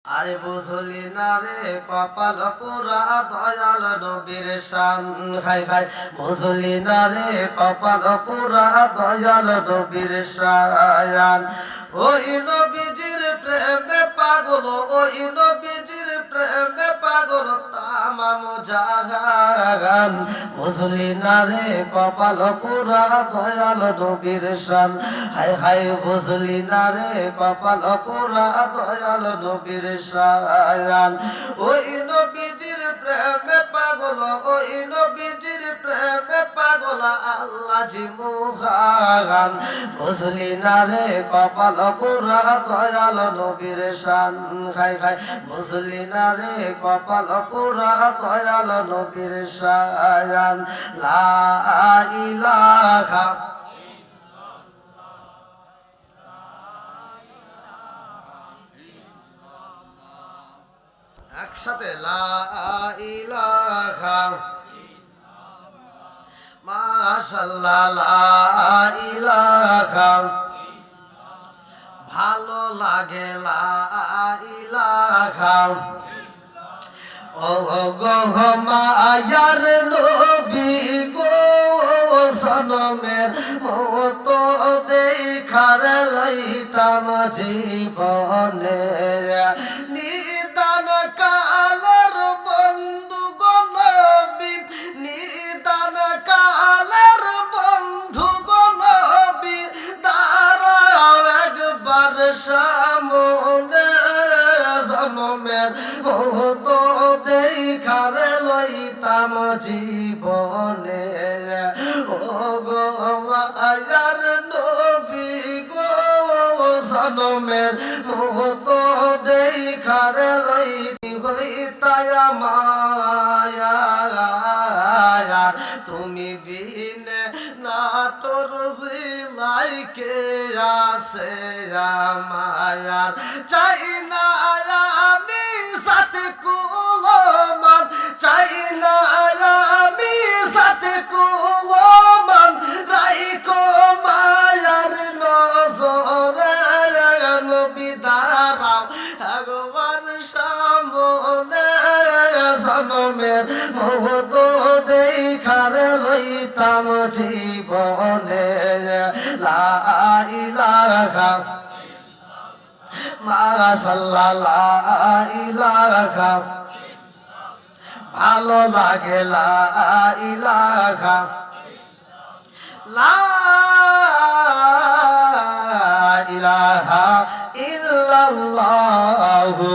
আরে বুঝলি না রে কপাল পুরা দয়াল নবীর শান খাই খাই বুঝলি না রে কপাল পুরা দয়াল নবীর শান ওই নবীজির প্রেমে পাগল ওই নবীজির প্রেমে পাগল তামাম জাহান বুঝলি না রে কপাল পুরা দয়াল নবীর শান হাই হাই বুঝলি না রে কপাল পুরা দয়াল নবীর শান ওই নবীজির প্রেমে পাগল ওই নবীজির প্রেমে পাগল আল্লাহ জি মুহান বুঝলি না রে কপাল পুরা দয়াল নবীর শান খাই খাই বুঝলি না রে কপাল পুরা দয়াল নবীর শান লা ইলাহা একসাথে লা ইলাহা মাশাআল্লাহ লা ইলাহা ভালো লাগে লা ইলাহা ও গো মায়ার নবী গো সনমের মতো দেখার লইতাম জীবনে নিদান কালের বন্ধু গো নবী নিদান কালের বন্ধু গো নবী দাঁড়াও একবার সামনে সনমের মতো দেখার লইতাম জীবনে ও গো মায়ার নবী গো সনমের মতো দেখার লইতি হইতায় মায়ার তুমি বিনে নাটর সিলাই কে আসে মায়ার চাই না আমি সাথে কুলমান চাই না আমি সাথে কুলমান রাইকো মায়ার নজরে নবী দাঁড়াও একবার সামনে সনমের মতো দেখার লইতাম জীবনে লা ইলাহা মাশাআল্লাহ লা ইলাহা ভালো লাগে লা ইলাহা লা ইলাহা ইল্লাল্লাহু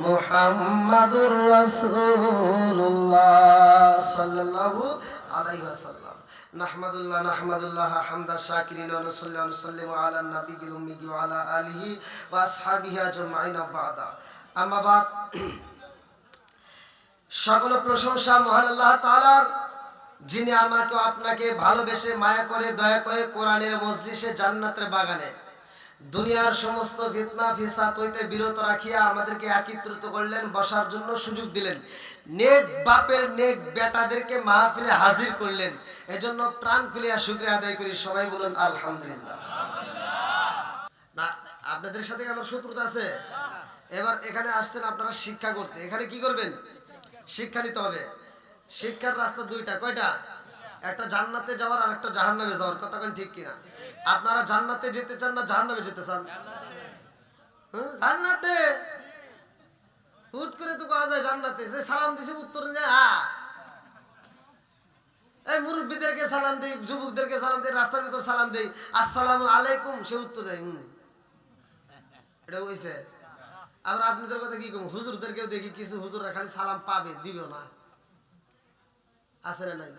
মুহাম্মাদুর রাসূলুল্লাহ সাল্লাল্লাহু আলাইহি ওয়াসাল্লাম নাহমাদুল্লাহ হামদা শাকিরিন ওয়া নুসাল্লি ওয়া নুসাল্লিমু আলা নাবিয়িল উম্মি ওয়া আলা আলিহি ওয়া আসহাবিহি আজমাইন বা'দা আম্মা বাদ সকল প্রশংসা মহান আল্লাহ তাআলার যিনি আমাকে আপনাকে ভালোবেসে মায়া করে দয়া করে কোরআনের মজলিসে জান্নাতের বাগানে দুনিয়ার সমস্ত ফিতনা ফিসাদ হইতে বিরত রাখিয়া আমাদেরকে একত্রিত করলেন বসার জন্য সুযোগ দিলেন নেক বাপের নেক বেটাদেরকে মাহফিলে হাজির করলেন এজন্য প্রাণ খুলিয়া শুকরিয়া আদায় করি সবাই বলুন আলহামদুলিল্লাহ না আপনাদের সাথে আমার শত্রুতা আছে এবার এখানে আসছেন আপনারা শিক্ষা করতে এখানে কি করবেন শিক্ষা নিতে হবে শিক্ষার রাস্তা দুইটা কয়টা একটা জান্নাতে যাওয়ার আর একটা জাহান্নামে যাওয়ার কথা কোন ঠিক কিনা আপনারা জান্নাতে যেতে চান না জাহান্নামে যেতে চান জান্নাতে হুট করে তো কওয়া যায় জান্নাতে যে সালাম দিছে উত্তরে যায় এই মুরব্বিদেরকে সালাম দেই যুবকদেরকে সালাম দেই রাস্তার ভিতর সালাম দেই আসসালামু আলাইকুম সে উত্তর দেয় এটা হইছে আমরা আপনাদের কথা কি কম হুজুরদেরকেও দেখি কিছু হুজুররা খালি সালাম পাবে দিবেও না আছে না নাই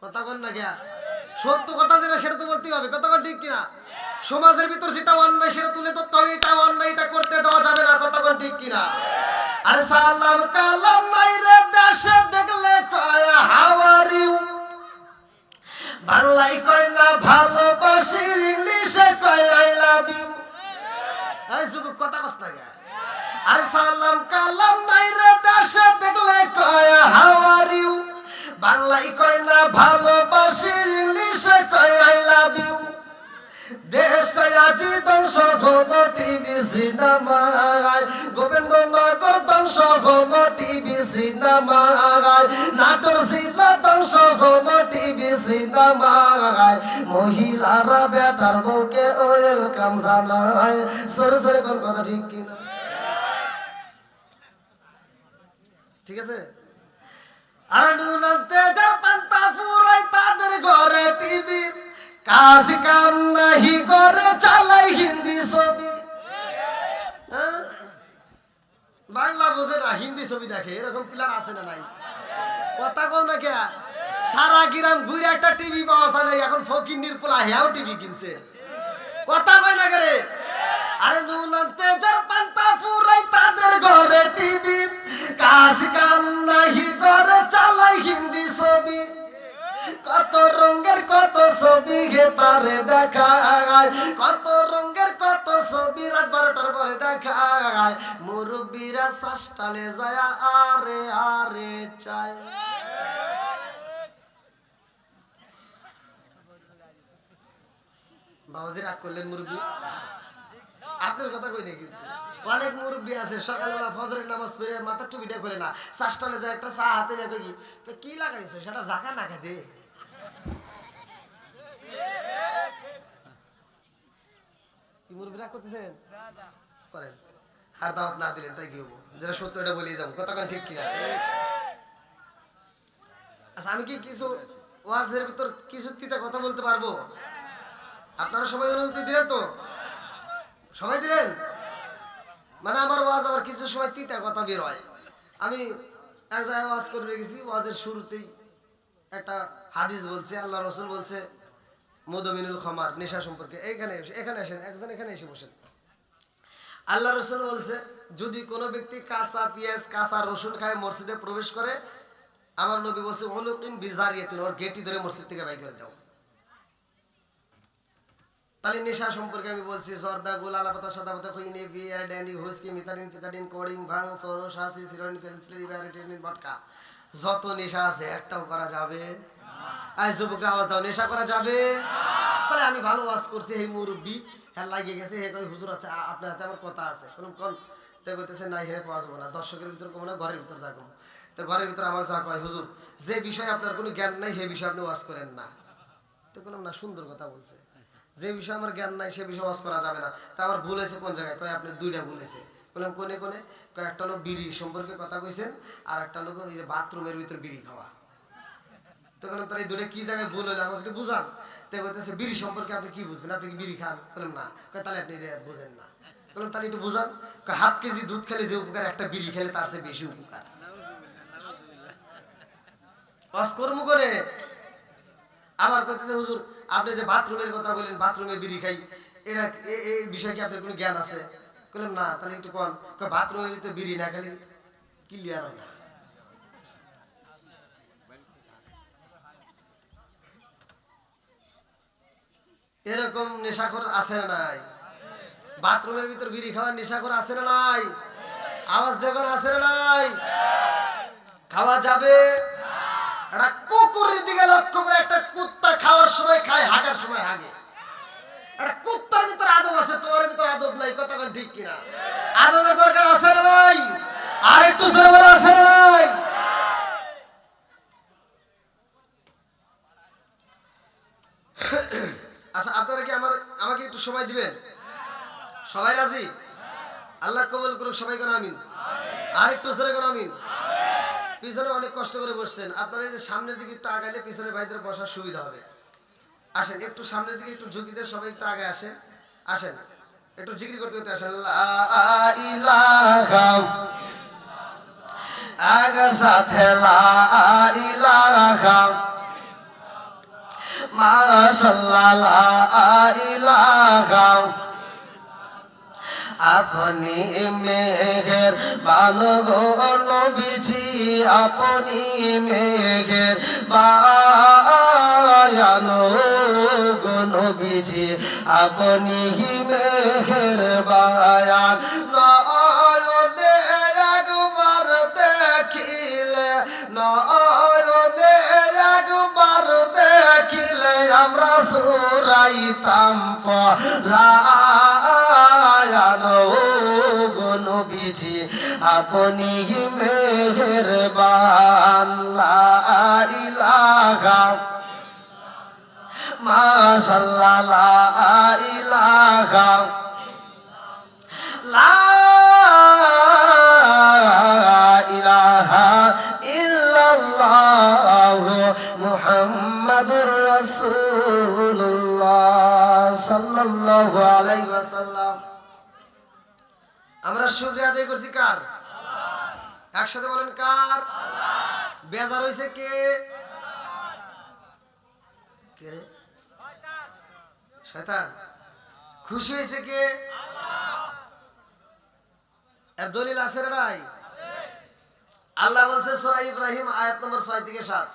কথা কোন না গিয়া সত্য কথা যেটা সেটা তো বলতেই হবে কথা কোন ঠিক কিনা সমাজের ভিতর যেটা অন্যায় সেটা তুলে ধরতে হবে এটা অন্যায় এটা করতে দেওয়া যাবে না কথা কোন ঠিক কিনা আরে সালাম কালাম নাই রে দেশে দেখলে কয় হাউ আর ইউ বাংলায় কয় না ভালোবাসি ইংলিশে কয় আই লাভ ইউ এই যুবক কথা কস না গিয়া আরে সালাম কালাম নাই রে দেশে দেখলে কয় হাউ আর ইউ বাংলায় কয় না ভালোবাসি ইংলিশে কয় আই লাভ ইউ দেশটাই আজি ধ্বংস হলো টিভি সিনেমায়, গোবিন্দনগর ধ্বংস হলো টিভি সিনেমায়, নাটোর জেলা ধ্বংস হলো টিভি সিনেমায়, মহিলারা বেটার বউকে ওয়েলকাম জানায়। সরে সরে কোন কথা ঠিক কিনা? ঠিক আছে। আর নুনান্তে যার পান্তা ফুরাই তাদের ঘরে টিভি, কাজ কাম নাহি করে চালাই হিন্দি ছবি। বাংলা বোঝে না, হিন্দি ছবি দেখে, এরকম প্লেয়ার আছে না নাই? কথা কও না কে? সারা গ্রাম ঘুরে একটা টিভি পাওয়া যায় না, এখন ফকির নির্পলা হেয়াও টিভি কিনছে। কথা কয় না কে রে? আরে নুনান্তে যার পান্তা ফুরাই তাদের ঘরে টিভি, কাজ কাম নাহি করে চালাই হিন্দি ছবি। কত রঙের কত ছবি গে তারে দেখায়, কত রঙের কত ছবি রাত 12টার পরে দেখায়, মুরব্বীরা সাস্টালে যায় আরে আরে চায়। বাবাজি রাগ করলেন মুরব্বী? আপনার কথা কই নাকি? অনেক মুরব্বী আছে সকালবেলা ফজরের নামাজ পড়ে মাথা টুপিটা করে না, সাস্টালে যায় একটা চা হাতে নেবে, কি লাগাইছে সেটা জাকা না খাতে। কি মুরব্বী রাগ করতেছেন? করেন, আর দাওয়াত না দিলেন তাই কি হবো? যেটা সত্য এটা বলেই যাবো, কথা কোন ঠিক কিনা? আচ্ছা, আমি কি কিছু ওয়াজের ভিতর কিছু তিতা কথা বলতে পারবো? আপনারা সবাই অনুমতি দিলেন তো? সবাই দিলেন? মানে আমার ওয়াজ আবার কিছু সময় তিতা কথা বের হয়। আমি এক জায়গায় ওয়াজ করে গেছি, ওয়াজের শুরুতেই একটা হাদিস বলছে, আল্লাহ রসুল বলছে মুদমিনুল খামার, নেশা সম্পর্কে। এখানে আসেন, একজন এখানে এসে বসেন। আল্লাহ রসুল বলছে যদি কোনো ব্যক্তি কাঁচা পেঁয়াজ কাঁচা রসুন খায় মসজিদে প্রবেশ করে, আমার নবী বলছে উলুকিন বিজারিয়াতিন, ওর গেটি ধরে মসজিদ থেকে বাই করে দাও। তাহলে নেশা সম্পর্কে আমি বলছি জর্দা, গোল, আলাপাতা, সাদা পাতা, খইনে, বিয়ার, ড্যান্ডি, হুইস্কি, মিথালিন, ফিথালিন, কোডিং, ভাং, সরো, শাসি, সিরোইন, পেন্সিল, ব্যারিটিন, ভটকা, যত নেশা আছে একটাও করা যাবে? আই যুবকরা আওয়াজ দাও, নেশা করা যাবে? তাহলে আমি ভালো ওয়াজ করছি, এই মুরব্বী হ্যাঁ লাগিয়ে গেছে, হে কই হুজুর আছে আপনার হাতে আমার কথা আছে, কোন তো কইতেছে না, হেরে পাওয়া যাবে না, দর্শকের ভিতর কম না, ঘরের ভিতর যাবো। তো ঘরের ভিতর আমার যা কয়, হুজুর যে বিষয়ে আপনার কোনো জ্ঞান নাই সেই বিষয়ে আপনি ওয়াজ করেন না। তো বললাম না, সুন্দর কথা বলছে, যে বিষয়ে আমার জ্ঞান নাই সে বিষয়ে ওয়াজ করা যাবে না। তা আমার ভুল হয়েছে কোন জায়গায়? কয় আপনি দুইটা ভুল হয়েছে। বললাম কোনে কোনে? কয় একটা লোক বিড়ি সম্পর্কে কথা কইছেন, আর একটা লোক ওই যে বাথরুমের ভিতর বিড়ি খাওয়া। তো বললাম তাহলে এই দুটো কি জায়গায় ভুল হলো আমাকে একটু বুঝান। তো বলতেছে বিড়ি সম্পর্কে আপনি কি বুঝবেন, আপনি কি বিড়ি খান? বললাম না। কয় তাহলে আপনি বুঝেন না। বললাম তাহলে একটু বুঝান। কয় হাফ কেজি দুধ খেলে যে উপকার, একটা বিড়ি খেলে তার চেয়ে বেশি উপকার। ওয়াজ কর্ম করে আবার কইতেছে হুজুর আপনি যে বাথরুমের কথা বলেন, বাথরুমে বিড়ি খাই, এটা এই বিষয়ে কি আপনার কোনো জ্ঞান আছে? বললাম না। তাহলে একটু কোন? কয় বাথরুমের ভিতরে বিড়ি না খেলে ক্লিয়ার হয় না। এরকম নেশাখোর আছে না নাই? বাথরুমের ভিতর বিড়ি খাওয়ার নেশাখোর আছে না নাই? আওয়াজ দেখুন, আছে না নাই? খাওয়া যাবে? একটা কুকুরের দিকে লক্ষ্য করে, একটা কুত্তা খাওয়ার সময় খায়, হাগার সময় হাগে। একটা কুত্তার ভিতর আদব আছে, তোমার ভিতর আদব নাই, কথা বল ঠিক কিনা? আদবের দরকার আছে না নাই? আর একটু জোরে বলা আছে না নাই? আচ্ছা, আপনারা কি আমাকে একটু সময় দিবেন? সবাই রাজি? আল্লাহ কবুল করুক, সবাই কোন আমিন। আর একটু জোরে কোন আমিন। পিছনে অনেক কষ্ট করে বসছেন, আপনারা এই যে সামনের দিকে একটু আগাইলে পিছনে ভাইদের বসার সুবিধা হবে। আসেন একটু সামনের দিকে, একটু ঝুঁকিতে সবাই একটু আগে আসেন। আসেন একটু জিকির করতে করতে আসেন। লা ইলাহা আগে সাথে লা ইলাহা মাশাআল্লাহ লা ইলাহা। আপনি মেঘের ভালো গো নবীজি, আপনি মেঘের বায়ানো গো নবীজি, আপনি মেঘের বায়ান। নয়নে একবার দেখিলে, নয়নে একবার দেখিলে আমরা সুরাইতাম পরায়ানো গো নবীজি আপনি মেহেরবান লা ইলাহা মাশাআল্লাহ লা ইলাহা লা ইলাহা ইল্লাল্লাহ মুহাম্মাদুর রাসূলুল্লাহ সাল্লাল্লাহু আলাইহি ওয়াসাল্লাম। আমরা শুকরিয়া আদায় করছি কার? আল্লাহ। একসাথে বলেন কার? আল্লাহ। বেজার হইছে কে? কে রে? শয়তান। শয়তান। খুশি হইছে কে? আল্লাহ। এর দলিল আছে রে ভাই? আল্লাহ বলছে সূরা ইব্রাহিম আয়াত নম্বর 6 থেকে 7,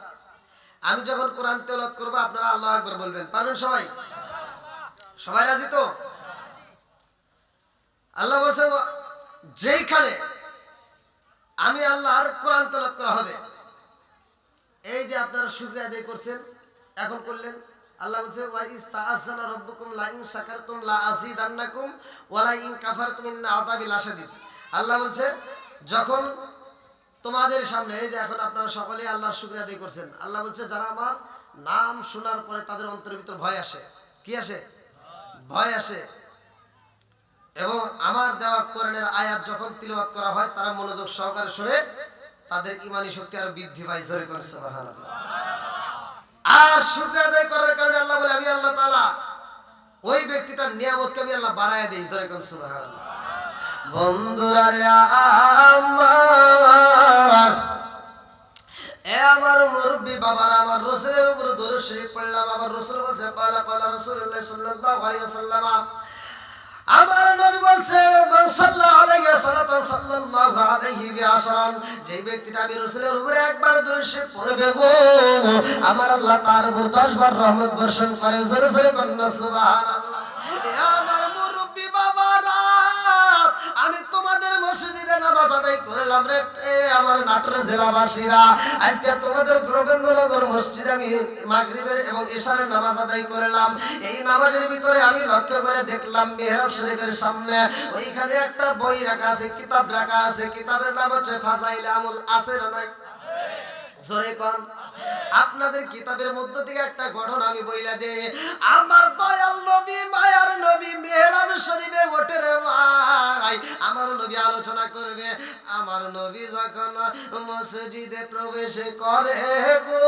আমি যখন কোরআন তেলাওয়াত করব আপনারা আল্লাহু আকবার বলবেন। পারবেন সবাই? সবাই রাজি তো? আল্লাহ বলছে যেইখানে আমি আল্লাহর কোরআন তেলাওয়াত করা হবে, এই যে আপনারা শুকরিয়া আদায় করছেন, এখন করলেন, আল্লাহ বলছে ওয়া ইস্তাআযানা রাব্বুকুম লা ইন শাকারতুম লা আযীদান্নাকুম ওয়া লা ইন কাফারতুম ইন্না আযাবি লাশাদীদ। আল্লাহ বলছে যখন তোমাদের সামনে, এই যে এখন আপনারা সকলেই আল্লাহর শুকরিয়া আদায় করছেন, আল্লাহ বলছে যারা আমার নাম শোনার পরে তাদের অন্তরের ভিতর ভয় আসে, কি আসে? ভয় আসে, এবং আমার দেওয়া কোরআনের আয়াত যখন তিলাওয়াত করা হয় তারা মনোযোগ সহকারে শুনে তাদের ঈমানি শক্তি আরো বৃদ্ধি পায়। জোরে কোন সুবহানাল্লাহ। আর শুকরিয়া আদায় করার কারণে আল্লাহ বলে আমি আল্লাহ তাআলা ওই ব্যক্তিটার নিয়ামতকে আমি আল্লাহ বাড়ায় দেই। জোরে কোন সুবহানাল্লাহ। বন্ধুরা আমার মুরব্বী বাবারা, আমার রাসূলের উপর দরুদ শরীফ পড়লাম। আমার রাসূল বলছে পালা পালা রাসূলুল্লাহ সাল্লাল্লাহু আলাইহি ওয়াসাল্লাম, আমার নবী বলছে মান সাল্লাল্লাহু আলাইহি সাল্লাতু সাল্লাল্লাহু আলাইহি বিআশরান, যে ব্যক্তিটা আমি রাসূলের উপরে একবার দরুদ শরীফ পড়বে গো, আমার আল্লাহ তার উপর 10 বার রহমত বর্ষণ করে। জোরে জোরে বলুন সুবহানাল্লাহ। আমার মুরব্বী বাবারা, আমি তোমাদের মসজিদে নামাজ আদায় করলাম রে আমার নাটোর জেলাবাসীরা, আজকে তোমাদের গোবিন্দনগর মসজিদে আমি মাগরিবের এবং ইশারের নামাজ আদায় করলাম। এই নামাজের ভিতরে আমি লক্ষ্য করে দেখলাম মিহরাব শরীফের সামনে ওইখানে একটা বই রাখা আছে, কিতাব রাখা আছে। কিতাবের নাম হচ্ছে ফাযাইল আমল। আছে না নাই? জোরে কোন। আপনাদের কিতাবের মধ্য থেকে একটা ঘটনা আমি বইলা দেই। আমার দয়াল নবী, মায়ার নবী মিহরাব শরীফে ওঠে রে ভাই, আমার নবী আলোচনা করবে। আমার নবী যখন মসজিদে প্রবেশ করে গো,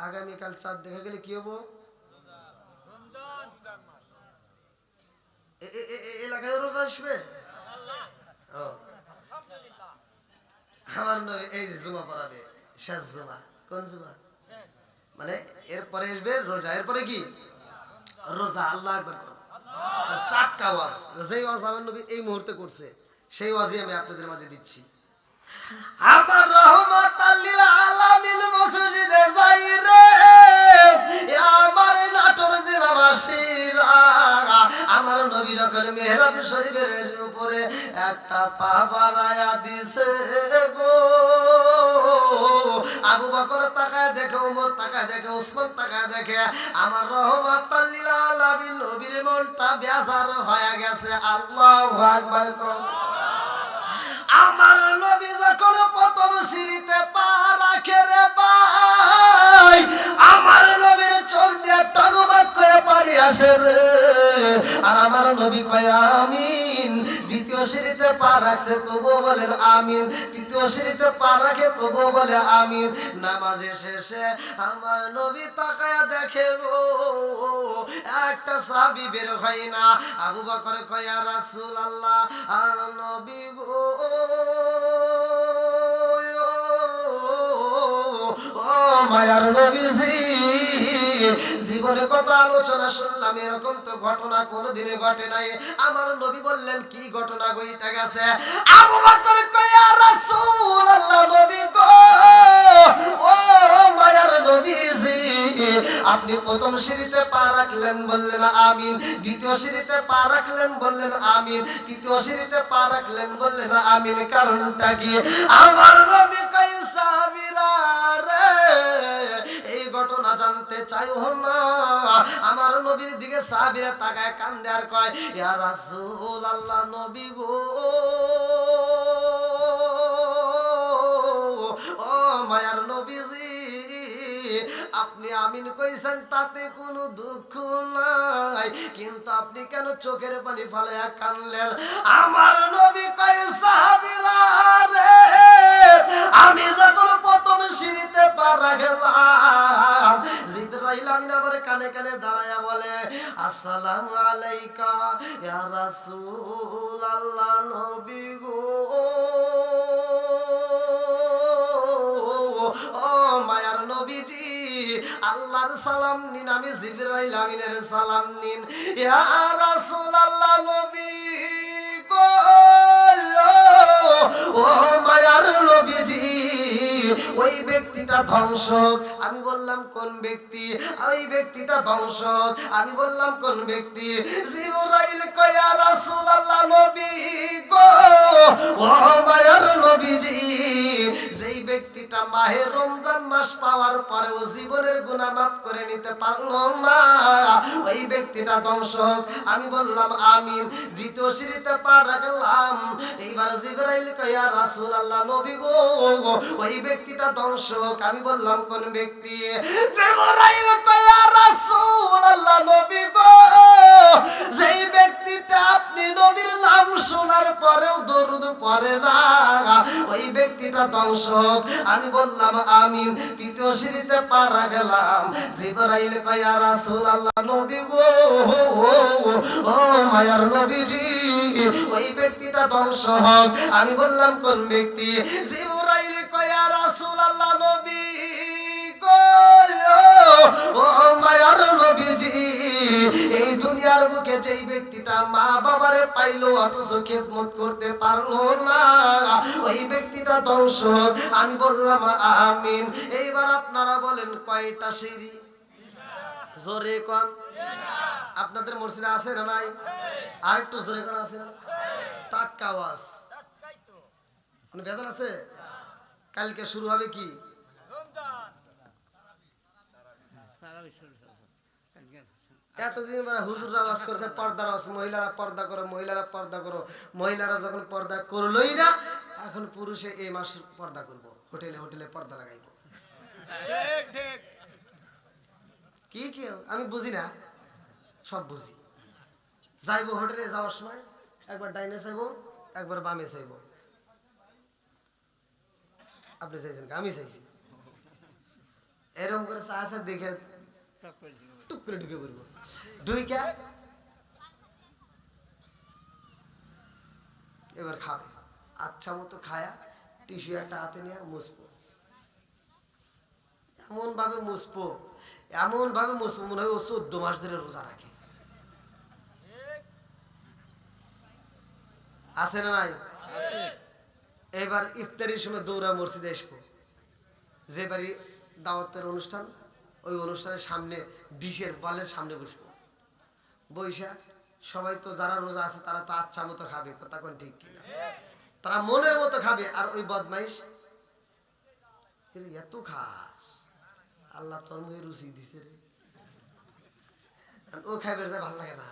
আগামীকাল চাঁদ দেখা গেলে কি হবো? এলাকায় রোজা আসবে। আমার নবী এই যে জুমা পড়াবে, শেষ জুমা। কোন জুমা? মানে এরপরে আসবে রোজা, এরপরে কি? রোজা। আল্লাহু আকবার। টাটকা ওয়াজ, যেই ওয়াজ আমার নবী এই মুহূর্তে করছে সেই ওয়াজই আমি আপনাদের মাঝে দিচ্ছি। আমার রহমাতাল লিল আলামিন মসজিদে যাই রে আমার নাটোর জেলাবাসীরা, আমার নবী যখন মিহরাব শরীফের উপরে একটা পা বাড়ায়া দিছে গো, আবু বকর তাকায় দেখে, ওমর তাকায় দেখে, ওসমান তাকায় দেখে, আমার রহমাতাল লিল আলামিন নবীর মনটা বেজার হয়ে গেছে। আল্লাহু আকবার। আমার নবী যখন প্রথম সিঁড়িতে পা রাখে রে ভাই, আমার নবীর চোখ দিয়ে টগবগ করে পানি আসে রে, আর আমার নবী কয় আমিন। দ্বিতীয় সিঁড়িতে পা রাখছে তবুও বলেন আমিন, তৃতীয় সিঁড়িতে পা রাখে তবুও বলে আমিন। নামাজের শেষে আমার নবী তাকায়া দেখে গো একটা সাহাবী বের হয় না। আবু বকর কয় ইয়া রাসূলুল্লাহ, নবী গো মায়ার নবীজি, জীবনে কত আলোচনা শুনলাম, এরকম তো ঘটনা কোনোদিনে ঘটে নাই। আমার নবী বললেন কি ঘটনা ঘটে গেছে? আবু বকর কয় ইয়া রাসূলুল্লাহ, নবী গো ও মায়ার নবীজি আপনি প্রথম সিঁড়িতে পা রাখলেন বললেন আমিন, দ্বিতীয় সিঁড়িতে পা রাখলেন বললেন আমিন, তৃতীয় সিঁড়িতে পা রাখলেন বললেন আমিন। কারণটা কি? আমার নবী কয় সাহাবীরা রে এই ঘটনা জানতে চাইও না। আমার নবীর দিকে সাহাবীরা তাকায় কান্দে আর কয় ইয়া রাসূলুল্লাহ নবী গো, ও মায়ার নবীজি আপনি আমিন কইছেন তাতে কোনো দুঃখ নাই, কিন্তু আপনি কেন চোখের পানি ফালাইয়া কানলেন? আমার নবী কয় সাহাবীরা রে আমি যখন প্রথম সিঁড়িতে পা রাখলাম জিবরাইল আমিন আমার কানে কানে দাঁড়ায়া বলে আসসালামু আলাইকা ইয়া রাসূলুল্লাহ নবী গো, ও মায়ার নবীজি আল্লাহর সালাম নিন, আমি জিবরাইল আমিনের সালাম নিন। ইয়া রাসূলুল্লাহ নবী গো, ও মায়ার নবীজি ওই ব্যক্তিটা ধ্বংসক। আমি বললাম কোন ব্যক্তি? ওই ব্যক্তিটা ধ্বংসক। আমি বললাম কোন ব্যক্তি? জিবরাইল কয় ইয়া রাসূলুল্লাহ নবী গো, ও মায়ার নবীজি যেই ব্যক্তিটা মাহে রমজান মাস পাওয়ার পরেও জীবনের গুনাহ মাফ করে নিতে পারলো না ওই ব্যক্তিটা ধ্বংসক। আমি বললাম আমিন। দ্বিতীয় সিঁড়িতে পা রাখলাম। এইবার জিবরাইল কয় ইয়া রাসূলুল্লাহ নবী গো, ওই ব্যক্তিটা ধ্বংসক। আমি বললাম কোন ব্যক্তি? জিবরাইল কয় ইয়া রাসূলুল্লাহ নবী গো, যেই ব্যক্তিটা আপনি নবীর নাম শোনার পরেও দরুদ পড়ে না ওই ব্যক্তিটা ধ্বংসক। আমি বললাম আমিন। তৃতীয় সিঁড়িতে পা রাখলাম। জিবরাইল কয় ইয়া রাসূলুল্লাহ নবী গো, ও মায়ার নবীজি ওই ব্যক্তিটা ধ্বংস হোক। আমি বললাম কোন ব্যক্তি? জিবরাইল কয় ইয়া রাসূলুল্লাহ নবী গো, ও মায়ার নবীজি এই দুনিয়ার বুকে যেই ব্যক্তিটা মা বাবারে পাইলো অথচ খেদমত করতে পারলো না ওই ব্যক্তিটা ধ্বংস। আমি বললাম আমিন। এইবার আপনারা বলেন কয়টা সিঁড়ি? জোরে কোন। আপনাদের মসজিদে আছে না নাই? আর একটু জোরে কোন আছে না? টাটকা আওয়াজ কোনো বেদন আছে? কালকে শুরু হবে কি? এতদিন হুজুররা আওয়াজ করছে পর্দার আওয়াজ, মহিলারা পর্দা করো, মহিলারা পর্দা করো। মহিলারা যখন পর্দা করলোই না, এখন পুরুষে এই মাস পর্দা করবো, হোটেলে হোটেলে পর্দা লাগাইবো। কি কি আমি বুঝি না, সব বুঝি। যাইবো হোটেলে, যাওয়ার সময় একবার ডাইনে চাইবো, একবার বামে চাইবো। আপনি চাইছেন, আমি চাইছি। এরকম করে চা আছে দেখে টুক করে ঢুকে পড়বো। ঢুইকা এবার খাবে, আচ্ছা মতো খায়া টিস্যু একটা হাতে নিয়ে মুছবো। এমন ভাবে মুছবো, এমন ভাবে মুছবো মনে হয় ও 14 মাস ধরে রোজা রাখে। আছে না নাই? এবার ইফতারির সময় দৌড়া মসজিদে আসবো। যে বাড়ি দাওয়াতের অনুষ্ঠান, ওই অনুষ্ঠানের সামনে ডিশের বলের সামনে বসবো। বৈশা সবাই তো যারা রোজা আছে তারা তো আচ্ছা মতো খাবে, কথা কোন ঠিক কিনা? তারা মনের মতো খাবে। আর ওই বদমাইশ এত খাস, আল্লাহ তোর মুখে রুচি দিছে রে, ও খাইবে যায় ভাল লাগে না,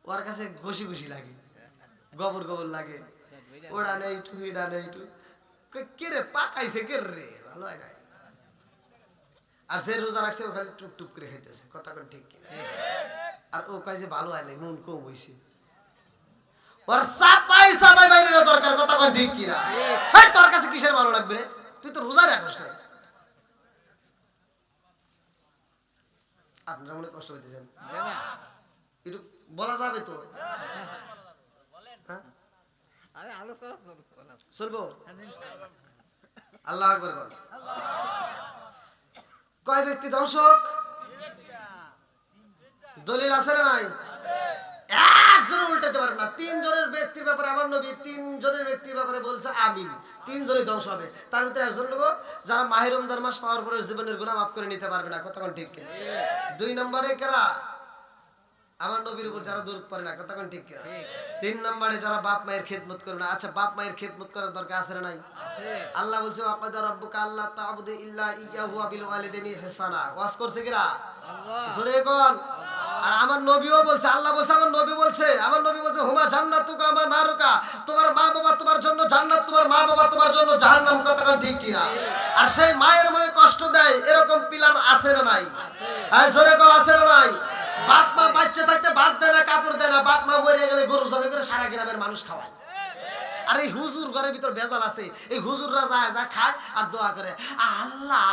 ওর কাছে ঘষি ঘষি লাগে, গোবর গোবর লাগে। ওরা নেই একটু, হিডা নেই একটু, কে রে পাকাইছে কে রে, ভালো হয় নাই। আর সে রোজা রাখছে ও খালি টুক টুক করে খাইতেছে, কথা কোন ঠিক কিনা? আর ও কয় যে ভালো হয় নাই, নুন কম হইছে। ওর চাপাই চাপাই বাইরে না দরকার, কথা কোন ঠিক কিনা? এই তোর কাছে কিসের ভালো লাগবে রে, তুই তো রোজা রাখিস নাই। আপনারা মনে কষ্ট পেতেছেন, একটু বলা যাবে তো? চলবো? আল্লাহ আকবার বল। কয় ব্যক্তি দর্শক? দলিল আছে না নাই? একজন উল্টে উঠাতে পারবে না। তিনজনের ব্যক্তির ব্যাপারে আমার নবী তিনজনের ব্যক্তির ব্যাপারে বলছে আমিন, তিনজনই ধ্বংস হবে। তার ভিতরে একজন লোক যারা মাহে রমজান মাস পাওয়ার পরে জীবনের গুনাহ মাফ করে নিতে পারবে না, কতক্ষণ ঠিক কিনা? 2 নম্বরে কারা? আমার নবীর উপর যারা দরুদ পড়ে না, কতক্ষণ ঠিক কিনা? 3 নম্বরে যারা বাপ মায়ের খেদমত করে না। আচ্ছা, বাপ মায়ের খেদমত করার দরকার আছে না নাই? আল্লাহ বলছে ওয়াকাদা রাব্বুকা আল্লা তা'বুদু ইল্লা ইয়্যাহু ওয়া বিল ওয়ালিদাইনি ইহসানা। ওয়াজ করছে কিরা? জোরে কোন? আর আমার নবীও বলছে, আল্লাহ বলছে, আমার নবী বলছে হুমা জান্নাতুকা আমা নারুকা, তোমার মা বাবা তোমার জন্য জান্নাত, তোমার মা বাবা তোমার জন্য জাহান্নাম, কতক্ষণ ঠিক কিনা? আর সেই মায়ের মনে কষ্ট দেয় এরকম পিলার আছে না নাই? হ্যাঁ জোরে কোন, আছে না নাই? বাপ মা বাচ্চা থাকতে ভাত দেয় না, কাপড় দেয় না, বাপ মা মরে গেলে গরু জবাই করে সারা গ্রামের মানুষ খাওয়ায়। আর এই হুজুর ঘরের ভিতর ভেজাল আছে, এই হুজুররা যায় যা খায় আর দোয়া করে, আল্লাহ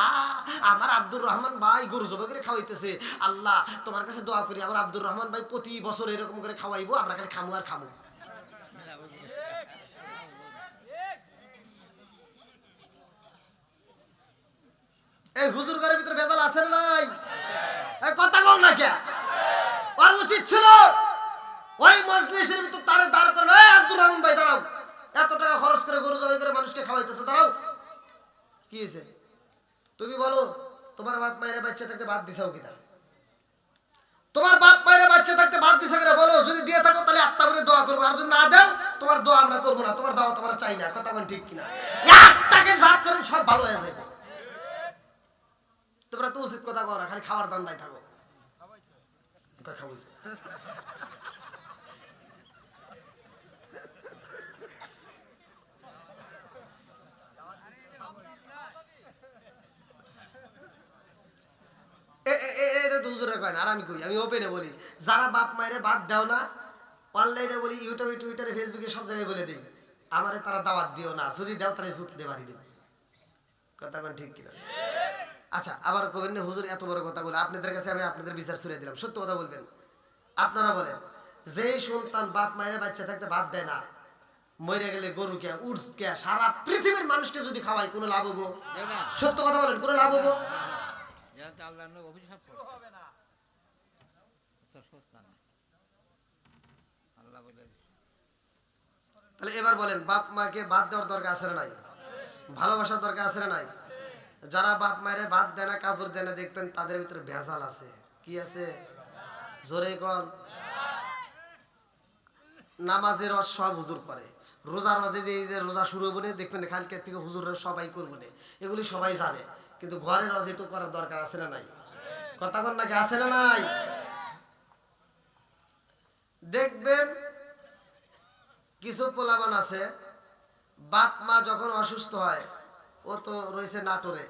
আমার আব্দুর রহমান ভাই গরু জবাই করে খাওয়াইতেছে, আল্লাহ তোমার কাছে দোয়া করি আমার আব্দুর রহমান ভাই প্রতি বছর এরকম করে খাওয়াইবো, আমরা খালি খামু আর খামু। এই হুজুর ঘরের ভিতর ভেজাল আছে না নাই? কথা কও না কে? আর উচিত ছিল ওই মজলিসের ভিতর তারে দাঁড় করে, এই আব্দুর রহমান ভাই দাঁড়াও, এত টাকা খরচ করে গরু জবাই করে মানুষকে খাওয়াইতেছে, দাঁড়াও। কি হয়েছে তুমি বলো? তোমার বাপ মায়ের বাচ্চা থাকতে বাদ দিছাও কিনা? তোমার বাপ মায়ের বাচ্চা থাকতে বাদ দিছো কিনা বলো? যদি দিয়ে থাকো তাহলে আত্মা করে দোয়া করবো, আর যদি না দাও তোমার দোয়া আমরা করবো না, তোমার দাওয়া তোমার চাই না, কথা বল ঠিক কিনা? একটাকে সাফ করে সব ভালো হয়ে যাবে। তোমরা তো উচিত কথা কও না, খালি খাওয়ার দান্দায় থাকো। খাবো আমি ওপেনে বলি, যারা বাপ মায়ের বাদ দাও না, অনলাইনে বলি, ইউটিউবে টুইটারে ফেসবুকে সব জায়গায় বলে দিই, আমারে তারা দাওয়াত দিও না, যদি দাও তাহলে জুতলে বাড়ি দেবে, কথা কোন ঠিক কিনা? আচ্ছা, আবার কবেন না হুজুর এত বড় কথা বলে, আপনাদের কাছে আমি আপনাদের বিচার ছুড়ে দিলাম, সত্য কথা বলবেন। আপনারা বলেন, যেই সন্তান বাপ মায়ের বাচ্চা থাকতে বাদ দেয় না, মরে গেলে গরু কে উঠ কে সারা পৃথিবীর মানুষকে যদি খাওয়াই কোনো লাভ হবো? সত্য কথা বলেন, কোনো লাভ হবো? তাহলে এবার বলেন, বাপ মাকে বাদ দেওয়ার দরকার আছে না নাই? ভালোবাসার দরকার আছে না নাই? যারা বাপ মায়ের বাদ দেয় না, কাপড় দেয় না, দেখবেন তাদের ভিতরে ভেজাল আছে। কি আছে? জোরে কোন? নামাজের রস সব হুজুর করে, রোজার রসে যে রোজা শুরু হবো না, দেখবেন কালকের থেকে হুজুরের সবাই করবো না, এগুলি সবাই জানে, কিন্তু ঘরের রস একটু করার দরকার আছে না নাই? কথা কন নাকি, আছে না নাই? দেখবেন কিছু পোলাবান আছে, বাপ মা যখন অসুস্থ হয়, ও তো রয়েছে নাটোরে,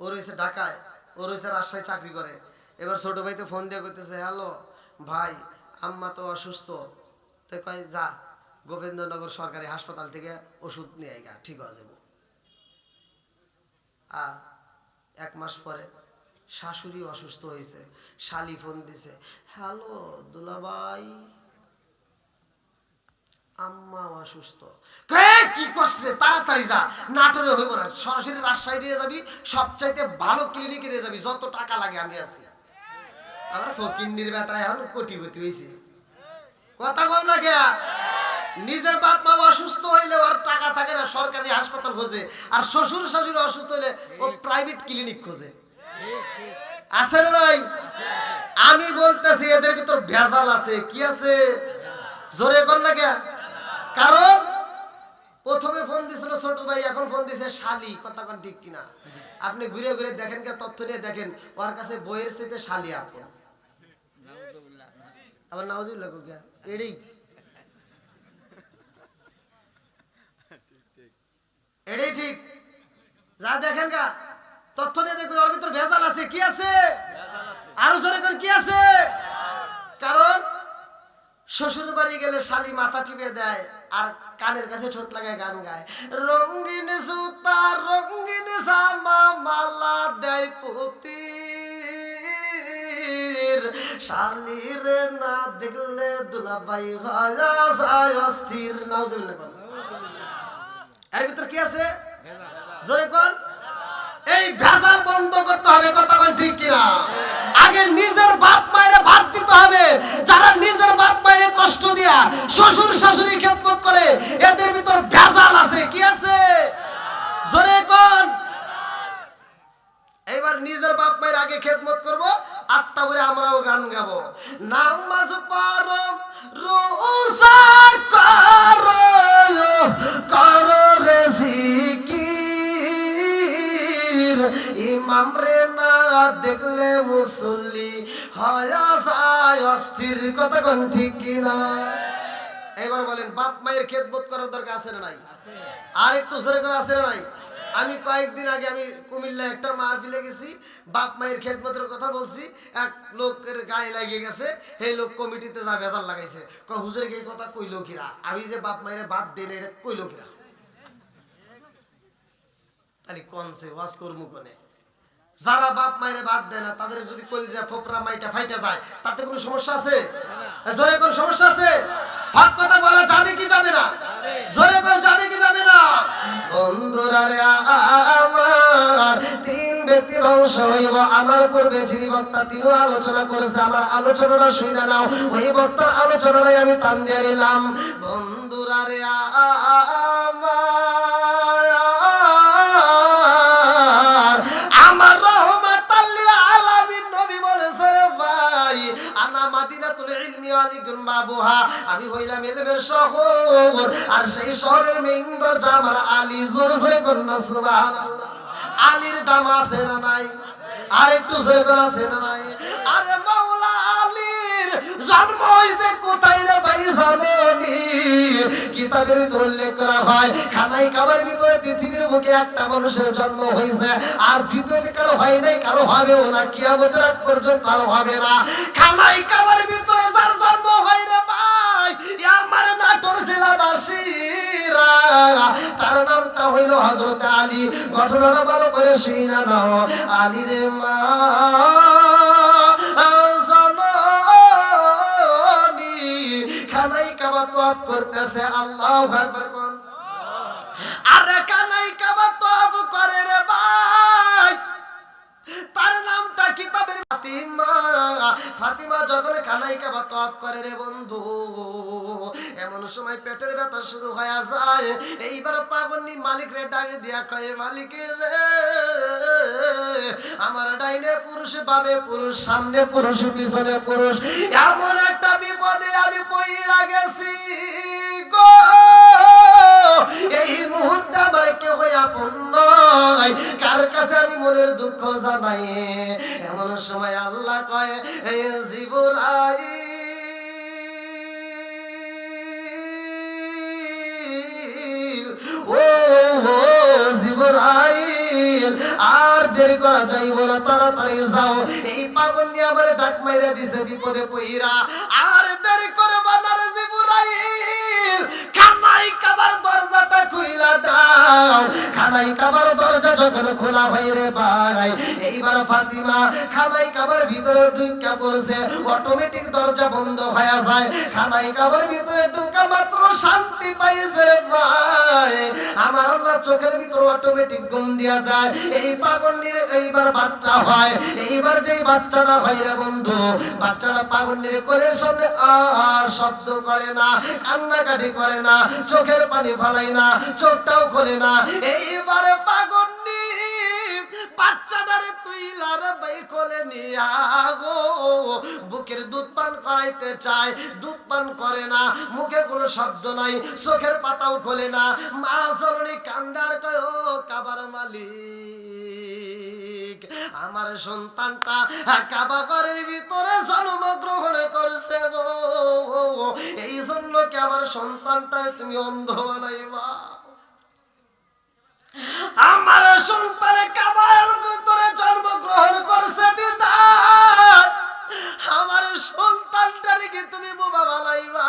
ও রয়েছে ঢাকায়, ও রয়েছে রাজশাহী চাকরি করে, এবার ছোট ভাই তো ফোন দিয়ে করতেছে, হ্যালো ভাই আম্মা তো অসুস্থ, তো কয় যা গোবিন্দনগর সরকারি হাসপাতাল থেকে ওষুধ নিয়ে আইগা, ঠিক হয়ে যাবো। আর 1 মাস পরে শাশুড়ি অসুস্থ হয়েছে, শালি ফোন দিছে, হ্যালো দুলাভাই আম্মা অসুস্থ, কি করছে তাড়াতাড়ি যা, নাটোরে হইব না, সরাসরি রাজশাহী নিয়ে যাবি, সবচাইতে ভালো ক্লিনিকে নিয়ে যাবি, যত টাকা লাগে আমি আছি। আমার ফকিন্নির বেটা এখন কোটিপতি হয়েছে, কথা কম না কে? নিজের বাপ মা অসুস্থ হইলে আর টাকা থাকে না, সরকারি হাসপাতাল খোঁজে, আর শ্বশুর শাশুড়ি অসুস্থ হইলে ও প্রাইভেট ক্লিনিক খোঁজে। আছে না নাই? আমি বলতেছি এদের ভিতর ভেজাল আছে। কি আছে? জোরে কর না কে? কারণ প্রথমে ফোন দিছিল ছোট ভাই, এখন ফোন দিছে শালি, কথা কন ঠিক কিনা? আপনি ঘুরে ঘুরে দেখেন, কে তথ্য নিয়ে দেখেন, ওর কাছে বইয়ের সাথে শালি আপন। আবার নাউজুবিল্লাহ কো কে এডি এডি ঠিক যা দেখেন কা তথ্য নিয়ে দেখুন, ওর ভিতর ভেজাল আছে। কি আছে? আরো জোরে কোন কি আছে? কারণ শ্বশুর বাড়ি গেলে শালি মাথা টিপে দেয় আর কানের কাছে ঠোঁট লাগায় গান গায়, রঙিন সুতা রঙিন জামা মালা দেয় পুতি, শালির না দেখলে দুলাভাই হয় অস্থির। নাউজুবিল্লাহ কোন? এর ভিতর কি আছে? জোরে কোন? এই ভেজাল বন্ধ করতে হবে, কথা বল ঠিক কিনা? আগে নিজের বাপ মায়ের ভাত দিতে হবে। যারা নিজের বাপ মায়ের কষ্ট দিয়া নামাজ পড়ো রোজা করো করো রে জিকির ইমাম রে না দেখলে মুসল্লি হয়া যায় অস্থির। কথা কোন ঠিক কিনা? এবার বলেন বাপ মায়ের খেদমত করার দরকার আছে না নাই? আর একটু জোরে করে আছে না নাই? আমি কয়েকদিন আগে আমি কুমিল্লা একটা মাহফিলে গেছি, বাপ মায়ের খেদমতের কথা বলছি, এক লোকের গায়ে লাগিয়ে গেছে, এই লোক কমিটিতে যা বেজার লাগাইছে, হুজুর এই কথা কইলো কিরা, আমি যে বাপ মায়ের বাদ দেন এটা কইলো কিরা? তাহলে কোনছে ওয়াজ করমু কোনে? যারা বাপ মায়ের বাদ দেয় না তাদের যদি কলিজা ফোপরা মাইটা ফাইটা যায় তাতে কোনো সমস্যা আছে? জোরে কোন সমস্যা আছে? হক কথা বলা যাবে কি যাবে না? জোরে কোন যাবে কি যাবে না? বন্ধুরা রে আমার তিন ব্যক্তি ধ্বংস হইব। আমার পূর্বে যিনি বক্তা তিনিও আলোচনা করেছে, আমার আলোচনাটা শুনে নাও, ওই বক্তার আলোচনাটাই আমি টান দিয়ে নিলাম। বন্ধুরা রে আমার রহমাতাল লিল আলামিন নবী বলেছে রে ভাই, আনা মাদিনাতুল ইলমি আলিকুন বাবুহা, আমি হইলাম ইলমের শহর, আর সেই শহরের মেইন দরজা আমার আলী। জোরে জোরে কন্না সুবহানাল্লাহ। আলীর দাম আছে না নাই? আর একটু জোরে করে আছে না নাই? আরে মাওলা আলীর জন্ম হইছে কোথায় রে ভাই জানেনি? কিতাবের ভিতরে উল্লেখ করা হয় খানাই কাবার ভিতরে পৃথিবীর বুকে একটা মানুষের জন্ম হইছে, আর দ্বিতীয়তে কারো হয় নাই, কারো হবেও না, কিয়ামতের আগ পর্যন্ত আর হবে না। খানাই কাবার ভিতরে যার জন্ম হয় রে ভাই, আমার নাটোর জেলাবাসীরা, তার নামটা হইল হযরত আলী। ঘটনাটা ভালো করে শুনা নাও। আলী রে মা জাননি খানাই কাবা তওয়াফ করতেছে, আল্লাহু আকবার কোন। আরে খানাই কাবা তওয়াফ করে রে ভাই, তার নামটা কিতাবের ফাতিমা। ফাতিমা যখন খানাই কাবা তওয়াফ করে রে বন্ধু, এমন সময় পেটের ব্যথা শুরু হয়ে যায়। এইবার পাগন্নি মালিক রে ডাকে দিয়া কয়, মালিক রে আমার ডাইনে পুরুষ, বামে পুরুষ, সামনে পুরুষ, পিছনে পুরুষ, এমন একটা বিপদে আমি পইরা গেছি গো, এই মুহূর্তে আমার কেউ আপন নয়, কার কাছে আমি মনের দুঃখ জানাই? এমন সময় আল্লাহ কয়, এই জিবরাইল, ও জিবরাইল, আর দেরি করা যাইব না, তাড়াতাড়ি যাও। এই পাগল নিয়ে আমার ডাক মাইরা দিছে বিপদে পইরা, আর দেরি করে বানারে জিবরাইল, খানাই কাবার দরজাটা খুইলা দাও। খানাই কাবার দরজা যখন খোলা হয় রে ভাই, এইবার ফাতিমা খানাই কাবার ভিতরে ঢুকা পড়ছে, অটোমেটিক দরজা বন্ধ হয়ে যায়। খানাই কাবার ভিতরে ঢুকা মাত্র শান্তি পাইছে রে ভাই, আমার আল্লাহ চোখের ভিতরে অটোমেটিক ঘুম দিয়া দেয়। এই পাগন্ডির এইবার বাচ্চা হয়। এইবার যেই বাচ্চাটা হয় রে বন্ধু, বাচ্চাটা পাগন্ডির কোলের সামনে আর শব্দ করে না, কান্নাকাটি করে না, চোখের পানি ফালাই না, চোখটাও খোলে না। এইবারে পাগন্ডি বাচ্চাটারে তুইলার বাই কোলে নিয়া গো বুকের দুধ পান করাইতে চায়, দুধ পান করে না, মুখে কোনো শব্দ নাই, চোখের পাতাও খোলে না। মা জননী কান্দার কয়, ও কাবার মালিক, আমার সন্তানটা কাবা ঘরের ভিতরে জন্মগ্রহণ করছে গো, এই জন্য কি আমার সন্তানটা তুমি অন্ধ বানাইবা? আমার সন্তানে কাবার ভিতরে জন্মগ্রহণ করছে বিধায় আমার সন্তানটারে কি তুমি বোবা বানাইবা?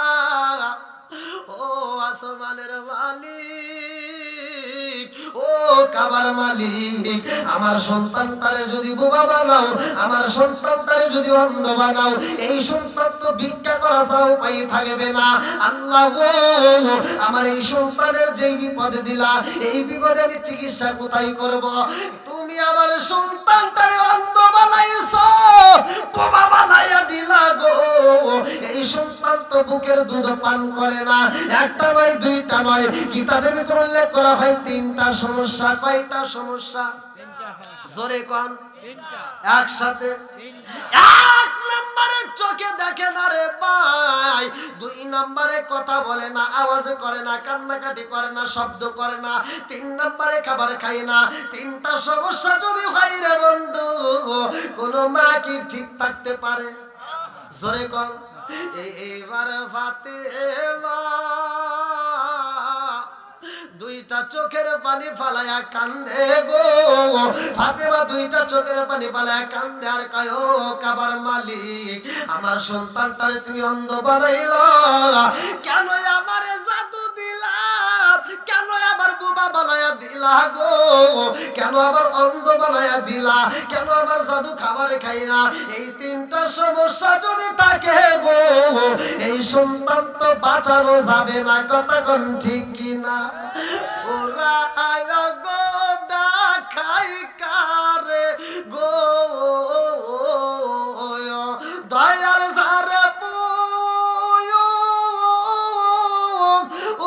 ও আসমানের মালিক, ও কাবার মালিক, আমার সন্তানটারে যদি বোবা বানাও, আমার সন্তানটারে যদি অন্ধ বানাও, এই সন্তান তো ভিক্ষা করা ছাড়া উপায় থাকবে না। আল্লাহ গো, আমার এই সন্তানের যেই বিপদে দিলা, এই বিপদে আমি চিকিৎসা কোথায় করব? তুমি আমার সন্তানটারে অন্ধ বানাইছো, বোবা বানাইয়া দিলা গো। এই সন্তান তো বুকের দুধ পান করে না, একটা নয়, দুইটা নয়, কিতাবের ভিতরে উল্লেখ করা হয় তিনটা সমস্যা। কয়টা সমস্যা? জোরে কোন। একসাথে। এক নম্বরে চোখে দেখে না রে ভাই, দুই নম্বরে কথা বলে না, আওয়াজ করে না, কান্নাকাটি করে না, শব্দ করে না, তিন নম্বরে খাবার খায় না। তিনটা সমস্যা যদি হয় রে বন্ধু, কোন মা কি ঠিক থাকতে পারে? জোরে কম। এইবার ফাতেমা দুইটা চোখের পানি ফালায়া কান্দে গো, ফাতেমা দুইটা চোখের পানি ফালায়া কান্দে আর কয়, ও কাবার মালিক, আমার সন্তানটারে তুমি অন্ধ বানাইলা, কেন আমারে জাদু দিলা, কেন আবার বোবা বানায়া দিলা গো, কেন আবার অন্ধ বানায়া দিলা, কেন আবার জাদু খাবারে খাই না? এই তিনটা সমস্যা যদি থাকে গো, এই সন্তান তো বাঁচানো যাবে না। কথা কোন ঠিক কিনা? ওরা আয়া গো দেখাই কারে গো, দয়াল সারে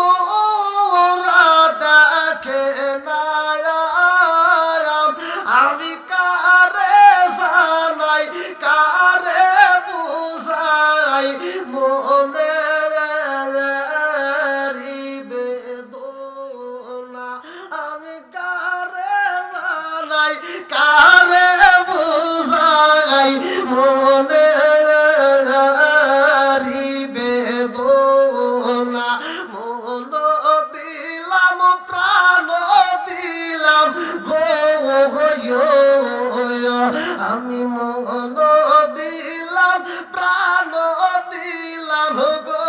ওরা দেখে না, আমি কারে জানাই, কারে বুঝাই, মনে আমি কারে জানাই, কারে বুঝাই, মনে বেদনা, মন দিলাম প্রাণ দিলাম গো, আমি মন দিলাম প্রাণ দিলাম গো,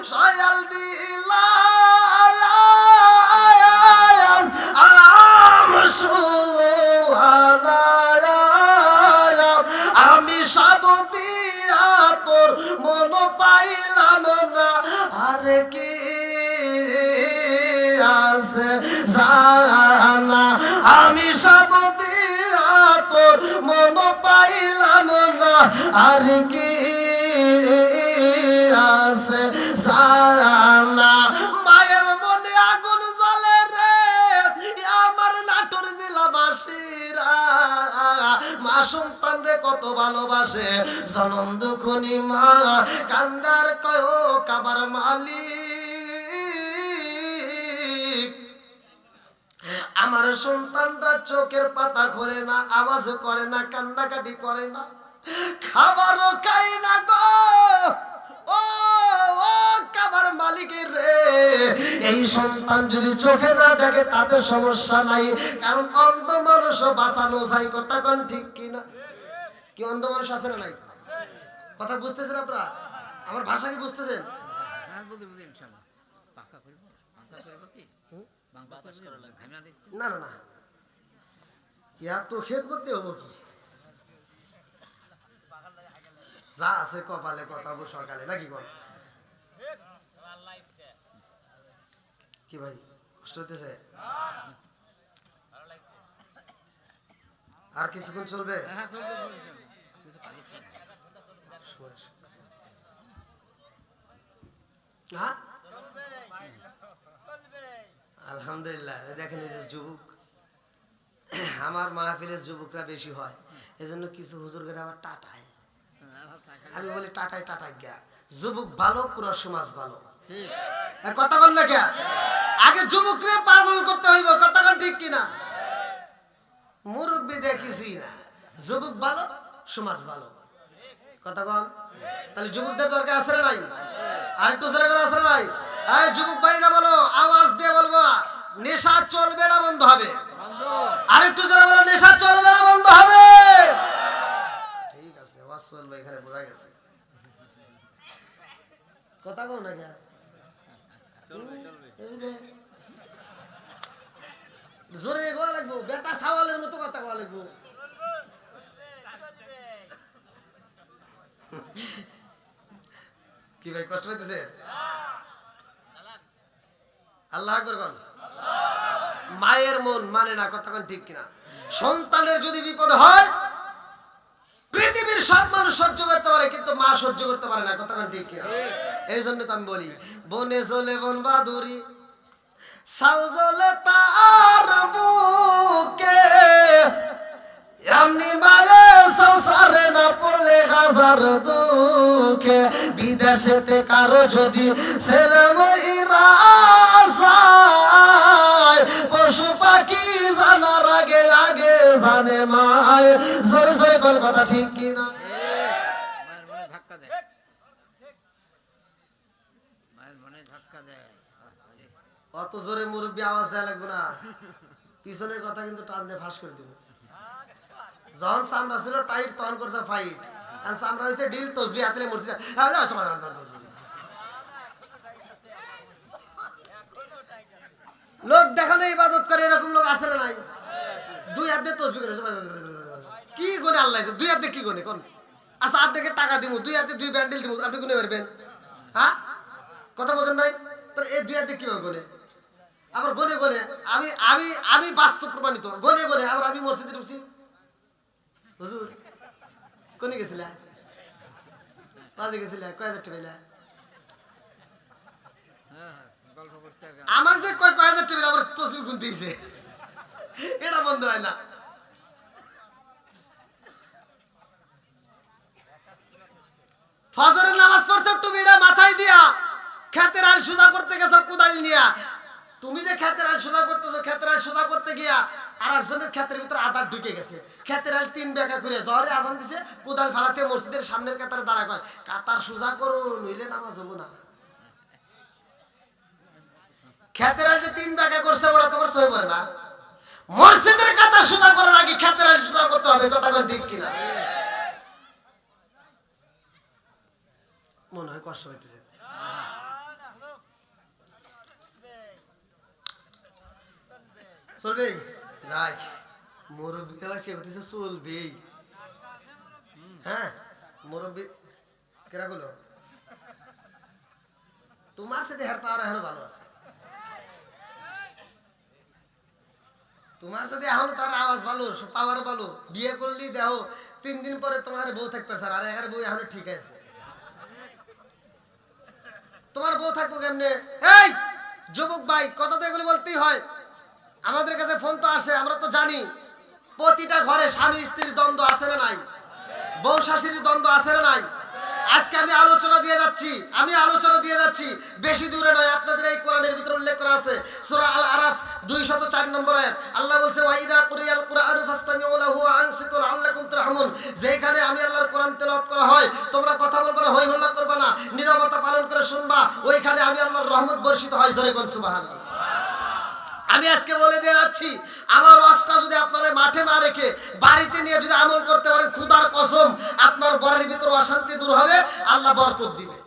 সয়াল দিলাম আমি সব দিয়া তোর মন পাইলাম না, আরে কি আছে জানা, আমি সব দিয়া তোর মন পাইলাম না, আরে কি আছে জানা। মায়ের মনে আগুন জ্বলে রে আমার নাটোর জেলাবাসীরা, মা সন্তান রে কত ভালোবাসে, জনম দুখনি মা কান্দার কয়, ও কাবার মালিক, আমার সন্তানটা চোখের পাতা খোলে না, আওয়াজ করে না, কান্নাকাটি করে না, খাবারও খাই না গো, ও কাবার মালিকের রে, এই সন্তান যদি চোখে না দেখে তাতে সমস্যা নাই, কারণ অন্ধ মানুষও বাঁচানো যায়। কথা কোন ঠিক কিনা? কি অন্ধ মানুষ আছে না নাই? কথা বুঝতেছেন আপনারা? আমার ভাষা কি বুঝতেছেন? না না না, ইয়া তো খেত করতে হবো কি, যা আছে কপালে কথা বল সকালে, নাকি বল? কি ভাই কষ্ট হইতেছে? আর কিছুক্ষণ চলবে? আলহামদুলিল্লাহ। দেখেন এই যে যুবক, আমার মাহফিলের যুবকরা বেশি হয়, এজন্য কিছু হুজুরদের আবার টাটায়, আমি বলি টাটায় টাটায় গিয়া, যুবক ভালো পুরো সমাজ ভালো। কথা বল না কে? আগে যুবকরে পাগল করতে হইব। কথা বল ঠিক কিনা? মুরব্বী দেখেছি না, যুবক ভালো সমাজ ভালো। কথা বল। তাহলে যুবকদের দরকার আছে না নাই? আর একটু জোরে করে আছে না নাই? এই যুবক ভাইরা বলো, আওয়াজ দিয়ে বলবো, নেশা চলবে না বন্ধ হবে? আর একটু জোরে বলো, নেশা চলবে না বন্ধ হবে? ঠিক আছে, আওয়াজ চলবে, এখানে বোঝা গেছে। কথা কও না কে? চলবে চলবে, জোরে গোয়া লাগবো, বেটা সাওয়ালের মতো কথা গোয়া লাগবো। কি ভাই কষ্ট হইতেছে? আল্লাহ আকবার বল। মায়ের মন মানে না। কথা কোন ঠিক কিনা? সন্তানের যদি বিপদ হয়, পৃথিবীর সব মানুষ সহ্য করতে পারে, কিন্তু মা সহ্য করতে পারে না। কথা কোন ঠিক কিনা? এই জন্য তো আমি বলি, বনে চলে বন বাদুরি, সাউজলে তার বুকে এমনি মায়ে সংসারে না পড়লে হাজার দুঃখে বিদেশেতে কারো যদি ছেলে মইরা যায় পশু পাখি জানার আগে আগে জানে মায় জোরে জোরে কোন কথা ঠিক কিনা অত জোরে মুরব্বী আওয়াজ দেয়া লাগবে না পিছনের কথা কিন্তু টান দিয়ে ফাঁস করে দিব যখন চামড়া ছিল টাইট তখন করছে ফাইট আর চামড়া হয়েছে ডিল তসবি হাতে মরছে লোক দেখানো ইবাদত করে এরকম লোক আসে না নাই দুই হাত দিয়ে তসবি করে কি গুনে আল্লাহ দুই হাত দিয়ে কি গুনে কোন আচ্ছা আপনাকে টাকা দিব দুই হাতে দুই ব্যান্ডেল দিব আপনি গুনে পারবেন হ্যাঁ কথা বলেন নাই তাহলে এই দুই হাত দিয়ে কিভাবে গুনে আবার গনে গনে আমি আমি আমি বাস্তব প্রমাণিত গনে গনে আবার আমি মসজিদে ঢুকছি হুজুর কোনে গেছিলা বাজে গেছিলা কয় হাজার টাকা পাইলা আমার যে কয় হাজার টাকা আবার তসবি গুনতে দিছে এটা বন্ধ হয় না ফজরের নামাজ পড়ছ টুপিটা মাথায় দিয়া ক্ষেতের আল সুদা করতে গেছ কোদাল নিয়া তুমি যে ক্ষেতের আল সোজা করতেছো ক্ষেতের আল সোজা করতে গিয়া আর একজনের ক্ষেতের ভিতরে আদার ঢুকে গেছে ক্ষেতের আল 3 বেকা করে জহরে আজান দিছে কোদাল ফালাতে মসজিদের সামনের কাতারে দাঁড়া কয় কাতার সোজা করো নইলে নামাজ হবো না ক্ষেতের আল যে 3 বেকা করছে ওরা তোমার সই করে না মসজিদের কাতার সোজা করার আগে ক্ষেতের আল সোজা করতে হবে কথা কোন ঠিক কিনা মনে হয় কষ্ট হইতেছে চলবে যাই মুরব্বী সে হতেছে চলবে হ্যাঁ মুরব্বী কেরা গুলো তোমার সাথে হের পাওয়ার এখনো ভালো আছে তোমার সাথে এখন তার আওয়াজ ভালো পাওয়ার ভালো বিয়ে করলি দেখো 3 দিন পরে তোমার বউ থাকবে স্যার আর এগার বউ এখন ঠিক আছে তোমার বউ থাকবো কেমনে এই যুবক ভাই কথা তো এগুলো বলতেই হয় আমাদের কাছে ফোন তো আসে আমরা তো জানি প্রতিটা ঘরে স্বামী স্ত্রীর দ্বন্দ্ব আছে না নাই বউ শাশুড়ির দ্বন্দ্ব আছে না নাই আজকে আমি আলোচনা দিয়ে যাচ্ছি বেশি দূরে নয় আপনাদের এই কোরআনের ভিতরে উল্লেখ করা আছে সূরা আল আরাফ 204 নম্বর আয়াত আল্লাহ বলছে ওয়াইদা কুরিয়াল কুরআনু ফাসতামিউ লাহু ওয়া আনসিতু লাআল্লাকুম তুরহামুন যেখানে আমি আল্লাহর কোরআন তেলাওয়াত করা হয় তোমরা কথা বলবে না হই হল্লা করবে না নীরবতা পালন করে শুনবা ওইখানে আমি আল্লাহর রহমত বর্ষিত হয় জোরে কোন সুবহানাল্লাহ আমি আজকে বলে দিয়ে যাচ্ছি আমার ওয়াজটা যদি আপনারা মাঠে না রেখে বাড়িতে নিয়ে যদি আমল করতে পারেন খোদার কসম আপনার বাড়ির ভিতর অশান্তি দূর হবে আল্লাহ বরকত দিবে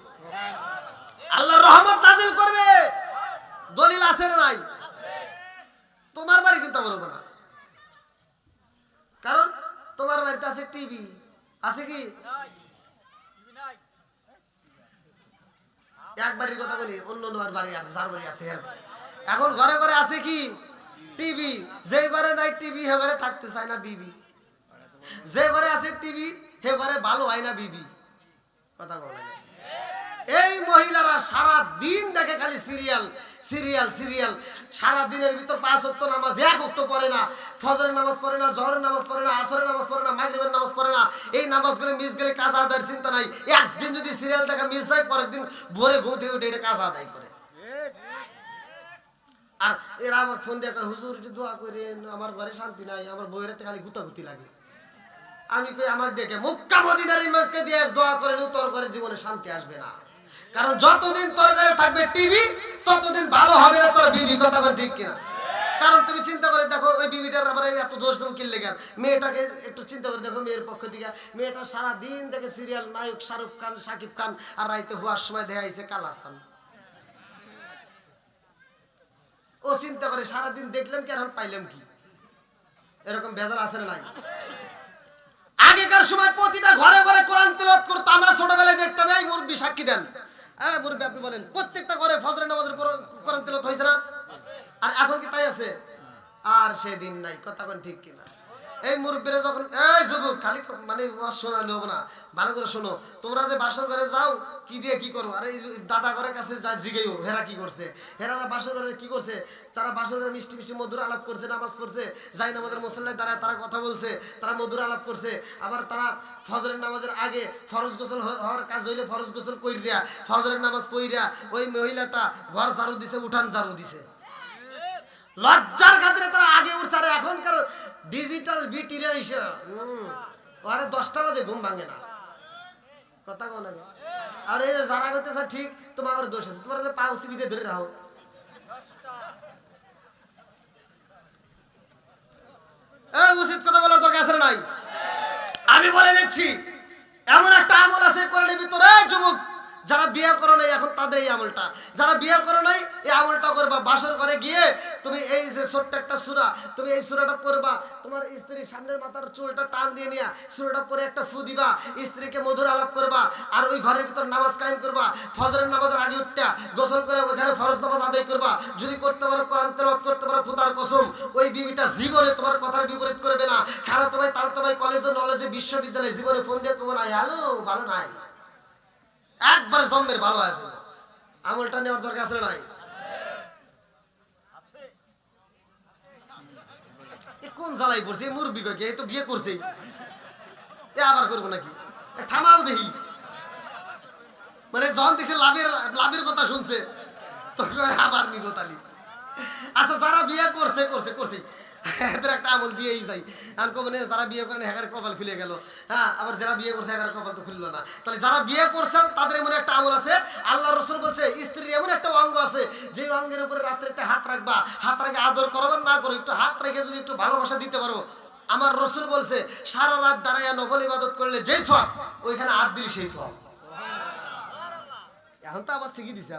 আল্লাহর রহমত নাযিল করবে দলিল আছে না নাই তোমার বাড়ি কিন্তু বলবো না কারণ তোমার বাড়িতে আছে টিভি আছে কি এক বাড়ির কথা বলি অন্য বাড়ি আছে যার বাড়ি আছে এখন ঘরে ঘরে আছে কি টিভি যে ঘরে নাই টিভি হে ঘরে থাকতে চায় না বিবি যে ঘরে আছে টিভি হে ঘরে ভালো হয় না বিবি কথা বলে এই মহিলারা সারা দিন দেখে খালি সিরিয়াল সারা দিনের ভিতর 5 ওয়াক্ত নামাজ এক ওয়াক্ত পড়ে না ফজরের নামাজ পড়ে না জোহরের নামাজ পড়ে না আসরের নামাজ পড়ে না মাগরিবের নামাজ পড়ে না এই নামাজগুলো মিস গেলে কাজা আদায়ের চিন্তা নাই একদিন যদি সিরিয়াল দেখা মিস হয় পরের দিন ভোরে ঘুম থেকে উঠে এটা কাজা আদায় করে আর এরা আমার ফোন দিয়ে হুজুর দোয়া করেন আমার ঘরে শান্তি নাই আমার বউয়ের খালি গুতাগুতি লাগে আমি কই আমার দেখে মক্কা মদিনার ইমামকে দিয়ে দোয়া করেন তোর ঘরে জীবনে শান্তি আসবে না কারণ যতদিন তোর ঘরে থাকবে টিভি ততদিন ভালো হবে না তোর বিবি কথা কোন ঠিক কিনা কারণ তুমি চিন্তা করে দেখো ওই বিবিটার আবার এত দোষ তুমি কিনলে কেন মেয়েটাকে একটু চিন্তা করে দেখো মেয়ের পক্ষ থেকে মেয়েটা সারা দিন দেখে সিরিয়াল নায়ক শাহরুখ খান শাকিব খান আর রাইতে হওয়ার সময় দেখা আইছে কালাসান ও চিন্তা করে সারাদিন দেখলাম কি আর পাইলাম কি এরকম বেজাল আছে না নাই আগেকার সময় প্রতিটা ঘরে ঘরে কোরআন তেলাওয়াত করতো আমরা ছোটবেলায় দেখতাম এই মুরব্বি সাক্ষী দেন হ্যাঁ মুরব্বি আপনি বলেন প্রত্যেকটা ঘরে ফজরের নামাজের পর কোরআন তেলাওয়াত হইছে না আর এখন কি তাই আছে আর সেদিন নাই কথা কোন ঠিক কিনা এই মুরব্বীরা যখন এই যুবক খালি মানে ওয়াজ শোনালে হবে না, ভালো করে শোনো। তোমরা যে বাসর ঘরে যাও কি দিয়ে কি করো, আরে দাদা ঘরের কাছে যা জিগেও হেরা কি করছে, হেরা বাসর ঘরে কি করছে, তারা বাসর ঘরে মিষ্টি মিষ্টি মধুর আলাপ করছে, নামাজ পড়ছে, যাই নামাজের মুসল্লায় দাঁড়ায় তারা কথা বলছে, তারা মধুর আলাপ করছে। আবার তারা ফজরের নামাজের আগে ফরজ গোসল হওয়ার কাজ হইলে ফরজ গোসল কইরা ফজরের নামাজ পড়িয়া ওই মহিলাটা ঘর ঝাড়ু দিছে, উঠান ঝাড়ু দিছে। লজ্জার খাতিরে তারা আগে উঠছে। আর এখনকার ডিজিটাল বিটিরা এসে আরে 10টা বাজে ঘুম ভাঙে না, কথা কোন আগে। আর এই যারা করতেছে ঠিক তোমার দোষ আছে, তোমার যে পাও সিবিতে ধরে রাখো। উচিত কথা বলার দরকার আছে নাই? আমি বলে দিচ্ছি এমন একটা আমল আছে কোরআনের ভিতরে, যুবক যারা বিয়ে করো নাই এখন তাদের এই আমলটা, যারা বিয়ে করো নাই এই আমলটা করবা। বাসর ঘরে গিয়ে তুমি এই যে ছোট্ট একটা সূরা, তুমি এই সূরাটা পড়বা, তোমার স্ত্রীর সামনের মাথার চুলটা টান দিয়ে নিয়া সূরাটা পরে একটা ফু দিবা, স্ত্রীকে মধুর আলাপ করবা, আর ওই ঘরের ভিতর নামাজ কায়েম করবা। ফজরের নামাজের আগে উঠটা গোসল করে ওখানে ফরজ নামাজ আদায় করবা। যদি করতে পারো কোরআন তেলাওয়াত করতে পারো, খোদার কসম ওই বিবিটা জীবনে তোমার কথার বিপরীত করবে না। খালাতো ভাই, তালতো ভাই, কলেজে, নলেজে, বিশ্ববিদ্যালয়ে জীবনে ফোন দিয়ে কবো না হ্যালো ভালো নাই, একবার জন্মের ভালো আছে। আমলটা নেওয়ার দরকার আছে নাই? কোন জ্বালাই পড়ছে মুরব্বী কয়েকে, এই তো বিয়ে করছে, এ আবার করবো নাকি? থামাও দেখি। মানে যখন দেখছে লাভের কথা শুনছে তখন আবার নিব তালি। আচ্ছা যারা বিয়ে করছে করছে করছে এদের একটা আমল দিয়েই যাই। আর কবনে যারা বিয়ে করেন হ্যাঁ কপাল খুলে গেল, হ্যাঁ আবার যারা বিয়ে করছে হ্যাঁ কপাল তো খুললো না। তাহলে যারা বিয়ে করছে তাদের এমন একটা আমল আছে, আল্লাহ রাসূল বলছে স্ত্রীর এমন একটা অঙ্গ আছে যে অঙ্গের উপরে রাত্রিতে হাত রাখবা, হাত রেখে আদর করবেন না করো, একটু হাত রেখে যদি একটু ভালোবাসা দিতে পারো, আমার রাসূল বলছে সারা রাত দাঁড়াইয়া নফল ইবাদত করলে যেই সওয়াব ওইখানে হাত দিলে সেই সওয়াব। এখন তো আবার ঠিকই দিছে।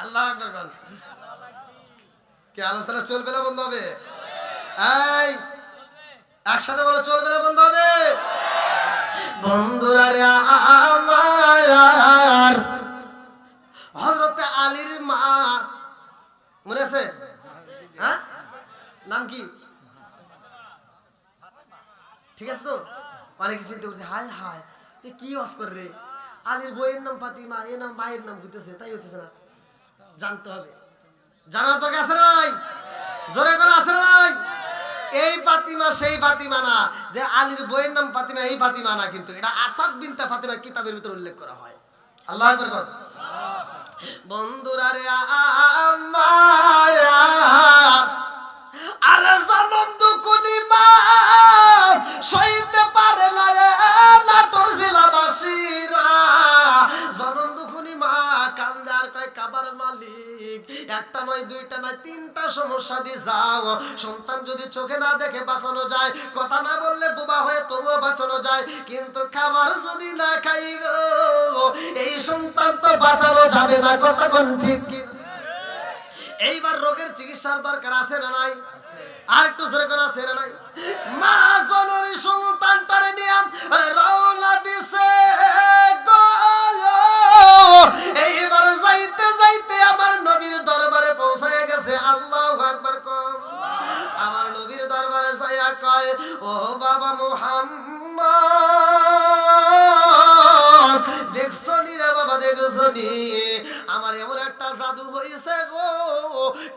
আল্লাহ আকবার বল। কি আলোচনা চলবে না বন্ধ হবে? এই একসাথে বলো চলবে না বন্ধ হবে? বন্ধুরা রে আমার হযরত আলীর মা মনে আছে? হ্যাঁ নাম কি? ঠিক আছে তো? অনেকে চিন্তা করছে হায় হায় এ কি ওয়াজ করে রে, আলীর বইয়ের নাম ফাতিমা, এ নাম মায়ের নাম হইতেছে, তাই হইতেছে না। জানতে হবে, জানার দরকার আছে না নাই? জোরে করে আছে না নাই? এই ফাতিমা সেই ফাতিমা না, যে আলীর বইয়ের নাম ফাতিমা এই ফাতিমা না, কিন্তু এটা আসাদ বিনতে ফাতিমা কিতাবের ভিতরে উল্লেখ করা হয়। আল্লাহু আকবার বল। বন্ধুরা রে আমার আরে জনম দুকুনি মা সইতে পারে না নাটোর জেলাবাসীরা, জনম দুকুনি মা কান্দার কয় কাবার মালিক একটা নয় দুইটা নয় তিনটা সমস্যা দিয়ে যাও, সন্তান যদি চোখে না দেখে বাঁচানো যায়, কথা না বললে বোবা হয়ে তবুও বাঁচানো যায়, কিন্তু খাবার যদি না খাই গো এই সন্তান তো বাঁচানো যাবে না। কথা কোন ঠিক কি? এইবার রোগের চিকিৎসার দরকার আছে না নাই? আর একটু জোরে করে আছে না নাই? মা জননী সন্তানটারে নিয়ে রওনা দিছে গো, এইবার যাইতে যাইতে আমার নবীর দরবারে পৌঁছায় গেছে। আল্লাহু আকবার কম। আমার নবীর দরবারে যাইয়া কয় ও বাবা মুহাম্মদ দেখছো নি রে বাবা, দেখছো নি আমার এমন একটা জাদু হইছে গো,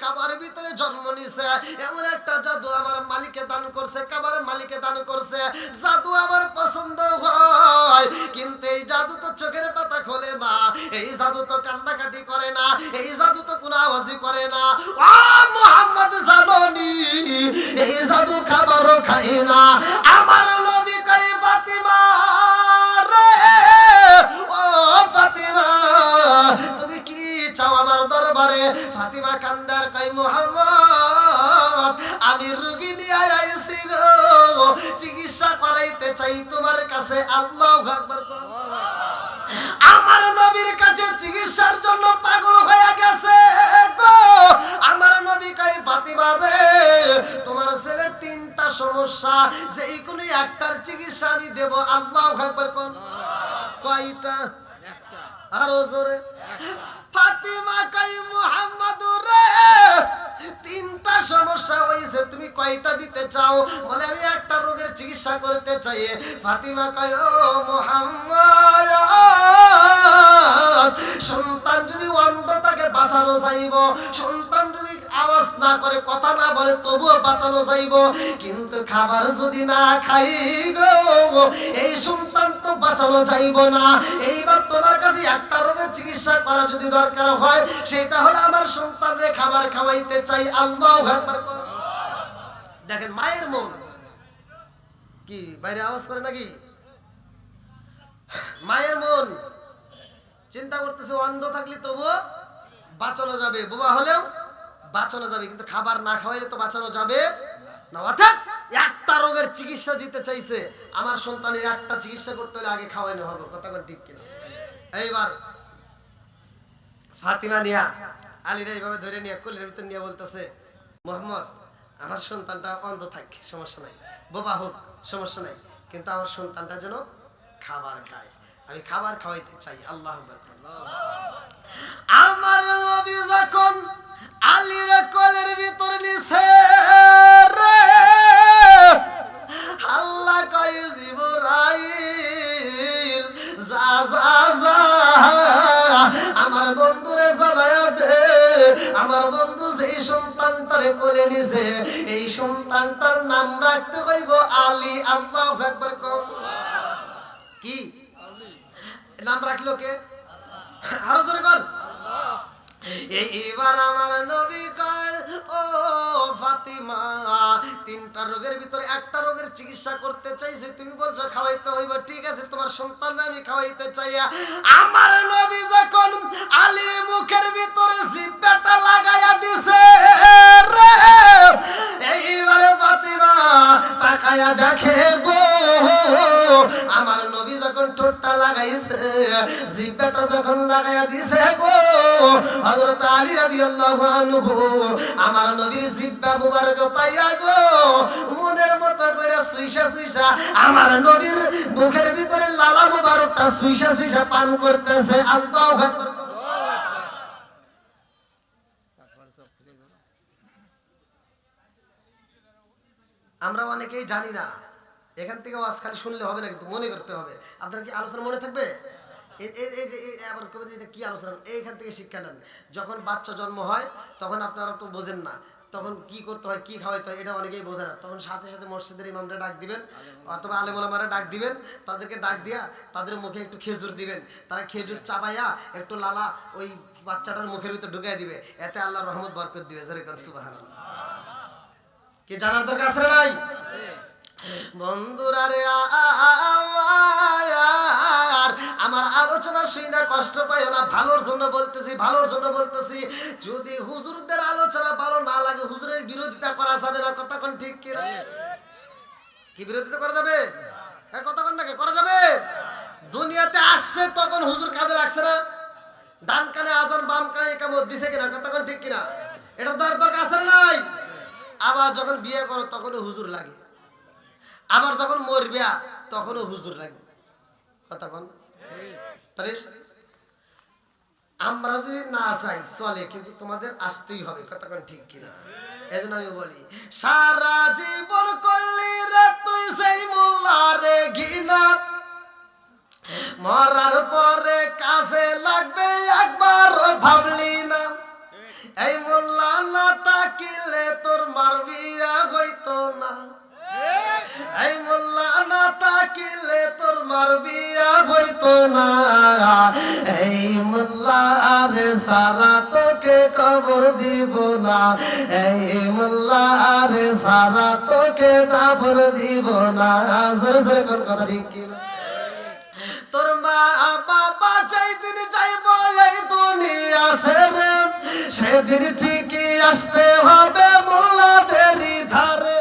কাবার ভিতরে জন্ম নিছে, এমন একটা জাদু আমার মালিকে দান করছে, কাবার মালিকে দান করছে, জাদু আমার পছন্দ হয়, কিন্তু এই জাদু তো চোখের পাতা খোলে না, এই জাদু তো কান্নাকাটি করে না, এই জাদু তো কোনো আওয়াজই করে না। ও মুহাম্মদ জানোনি এই জাদু খাবারও খাই না। আমার নবী কই ফাতিমা রে, ও ফাতিমা তুমি কি চাও আমার দরবারে? ফাতিমা কান্দার কই মুহাম্মদ আমি রোগী নিয়ে আইছি গো, চিকিৎসা করাইতে চাই তোমার কাছে। আল্লাহু আকবার। আমার নবীর কাছে চিকিৎসার জন্য পাগল হয়ে গেছে গো। আমার নবী কই ফাতিমা রে তোমার ছেলের তিনটা সমস্যা, যেই কোনো একটার চিকিৎসা আমি দেব। আল্লাহু আকবার। কয়টা? আরো জোরে। ফাতিমা কই মুহাম্মদ রে তিনটা সমস্যা হয়েছে, তুমি কয়টা দিতে চাও? বলে আমি একটা রোগের চিকিৎসা করতে চাই। ফাতিমা কয় ও মুহাম্মদ, সন্তান যদি অন্ধ তাকে বাঁচানো চাইব, সন্তান যদি আওয়াজ না করে কথা না বলে তবুও বাঁচানো চাইব, কিন্তু খাবার যদি না খাই গো এই সন্তান তো বাঁচানো চাইব না। এইবার তোমার কাছে একটা রোগের চিকিৎসা করা যদি দরকার হয় সেটা হলো আমার সন্তানরে খাবার খাওয়াইতে চাই। আল্লাহু আকবার। দেখেন মায়ের মন কি বাইরে আওয়াজ করে নাকি? মায়ের মন চিন্তা করতেছে অন্ধ থাকলে তবুও বাঁচানো যাবে, বোবা হলেও বাঁচানো যাবে, কিন্তু খাবার না খাওয়াইলে তো বাঁচানো যাবে না। অর্থাৎ একটা রোগের চিকিৎসা দিতে চাইছে, আমার সন্তানের একটা চিকিৎসা করতে হলে আগে খাওয়ানো হবে। কথা কোন ঠিক কিনা? এইবার ফাতিমা নিয়া আলীরা এইভাবে ধরে নিয়ে কোলের ভিতর নিয়ে বলতেছে, মোহাম্মদ আমার সন্তানটা অন্ধ থাক সমস্যা নাই, বোবা হোক সমস্যা নাই, কিন্তু আমার সন্তানটা যেন খাবার খায়, আমি খাবার খাওয়াইতে চাই। আল্লাহু আকবার। আমার নবী যখন আলীর কোলের ভিতর নিছে রে, আল্লাহ কয় জিবরাইল যা যা যা আমার বন্ধুরে জানায়া দে, আমার বন্ধু যেই সন্তানটারে কোলে নিছে এই সন্তানটার নাম রাখতে হইব আলী। আল্লাহু আকবার। কি নাম রাখলো কে? আরো জোরে কর। এইবার আমার নবী কয় ও ফাতিমা, তিনটা রোগের ভিতরে একটা রোগের চিকিৎসা করতে চাইছে, তুমি বলছো খাওয়াইতে হইব, ঠিক আছে তোমার সন্তান আমি খাওয়াইতে চাই। আমার নবী যখন আলীর মুখের ভিতরে জিহ্বাটা লাগাইয়া দিছে রে, এইবারে ফাতিমা তাকায়া দেখে গো আমার নবী যখন ঠোঁটটা লাগাইছে, জিহ্বাটা যখন লাগাইয়া দিছে গো হযরত আলী রাদিয়াল্লাহু আনহু আমার নবীর জিহ্বা মুবারক পাইয়া গো মনের মতো করে সুইসা সুইসা আমার নবীর মুখের ভিতরে লালা মুবারকটা সুইসা সুইসা পান করতেছে। আল্লাহু আকবার। আমরা অনেকেই জানি না, এখান থেকে ওয়াজ খালি শুনলে হবে না, কিন্তু মনে করতে হবে। আপনার কি আলোচনা মনে থাকবে? আবার কি আলোচনা? এইখান থেকে শিক্ষা নেন। যখন বাচ্চা জন্ম হয় তখন আপনারা তো বোঝেন না, তখন কি করতে হয়, কি খাওয়াইতে হয় এটা অনেকেই বোঝে না। তখন সাথে সাথে মসজিদের ইমামরা ডাক দিবেন অথবা আলেম ওলামারা ডাক দিবেন, তাদেরকে ডাক দিয়া তাদের মুখে একটু খেজুর দিবেন, তারা খেজুর চাবাইয়া একটু লালা ওই বাচ্চাটার মুখের ভিতর ঢুকাই দিবে, এতে আল্লাহর রহমত বরকত দিবে। সুবহানাল্লাহ। কি জানার দরকার আছে নাই? বন্ধুরা রে আমার আলোচনা শুনে কষ্ট পাইও না, ভালোর জন্য বলতেছি, ভালোর জন্য বলতেছি। যদি হুজুরদের আলোচনা ভালো না লাগে হুজুরের বিরোধিতা করা যাবে না। কথা কোন ঠিক কি? কি বিরোধিতা করা যাবে? কথা কোন নাকি করা যাবে? দুনিয়াতে আসছে তখন হুজুর কাজে লাগছে না? ডান কানে আজান বাম কানে ইকামত দিছে কিনা? কথা কোন ঠিক কিনা? এটা দরকার আছে না নাই? আবার যখন বিয়ে করো তখনও হুজুর লাগে, আবার যখন মরবে তখনও হুজুর লাগবে। কথা কোন? তাহলে আমরা যদি না চাই চলে, কিন্তু তোমাদের আসতেই হবে। কথা কোন ঠিক কিনা? এই জন্য আমি বলি সারা জীবন করলি রে তুই সেই মোল্লারে ঘৃণা, মরার পরে কাজে লাগবে একবার ভাবলি না। এই মোল্লা না তাকিলে তোর মারবিয়া হইতো না, এই মোল্লা না তাকিলে তোর মারবিয়া হইতো না, এই মোল্লা আরে সারা তোকে কবর দিব না, এই মোল্লা আরে সারা তোকে দাফন দিব না। জোরে জোরে কোন কথা ঠিক কিনা? তোর মা বাবা যেদিন যাইব এই দুনিয়া ছেড়ে সেদিন ঠিকই আসতে হবে মোল্লাদেরই ধারে।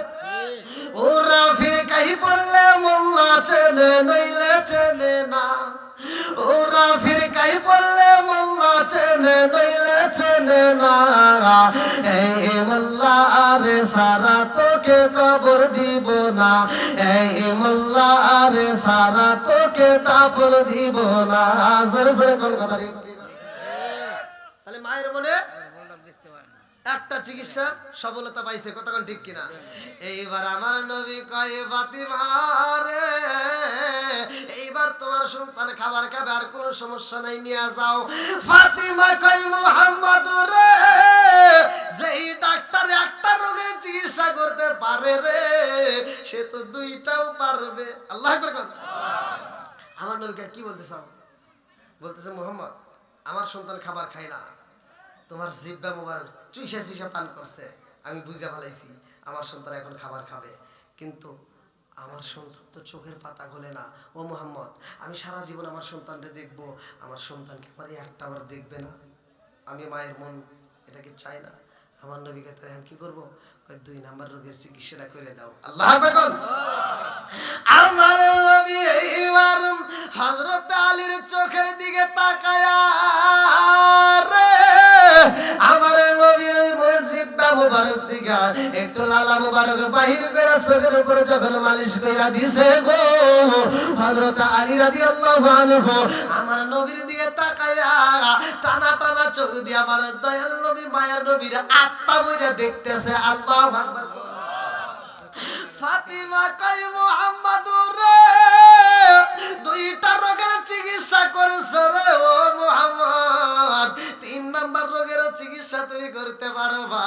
ওরা ফিরকাই পড়লে মোল্লা চেনে নইলে চেনে না, ওরা ফিরকাই পড়লে মোল্লা চেনে নইলে চেনে না, এই মোল্লা আরে সারা তোকে কবর দিব না, এই মোল্লা আরে সারা তোকে দাফন দিব না। জোরে জোরে কোন কথা ঠিক? তাহলে মায়ের মনে একটা চিকিৎসার সফলতা পাইছে, কতক্ষণ ঠিক কিনা? এইবার আমার নবী কয় ফাতিমা রে, এইবার তোমার সন্তান খাবার খাবে, আর কোনো সমস্যা নাই, নিয়ে যাও। ফাতিমা কয় মুহাম্মদ রে, যেই ডাক্তার একটা রোগের চিকিৎসা করতে পারে রে, সে তো দুইটাও পারবে। আল্লাহ আকবার। আমার নবীকে কি বলতে চাও? বলতেছে মুহাম্মদ, আমার সন্তান খাবার খায় না, তোমার জিহ্বা মোবারক চুইসা চুইসা পান করছে, আমি বুঝে ফেলাইছি আমার সন্তান এখন খাবার খাবে, কিন্তু আমার সন্তান তো চোখের পাতা খোলে না। ও মুহাম্মদ, আমি সারা জীবন আমার সন্তানকে দেখবো, আমার সন্তানকে আমার একটা বার দেখবে না? আমি মায়ের মন এটাকে চাই না। আমার নবীকে তাহলে এখন কি করবো? 2 নাম্বার রোগের চিকিৎসাটা করে দাও। আল্লাহ আকবার। আমার নবী এইবার হযরত আলীর চোখের দিকে তাকায়া রে, আমার নবীর জিহ্বা মুবারক দিকে একটু লালা মুবারক বাহির করে চোখের উপরে যখন মালিশ কইরা দিছে গো, হযরত আলী রাদিয়াল্লাহু আনহু আমার নবীর দিকে তাকায়া টানা টানা চোখ দিয়ে আমার দয়াল নবী মায়ের নবীর আত্মা বইরা দেখতেছে। আল্লাহু আকবার। ফাতিমা কই মুহাম্মদ রে, 2টা রোগের চিকিৎসা করছ রে ও মুহাম্মদ, 3 নাম্বার রোগের চিকিৎসা তুমি করতে পারবা?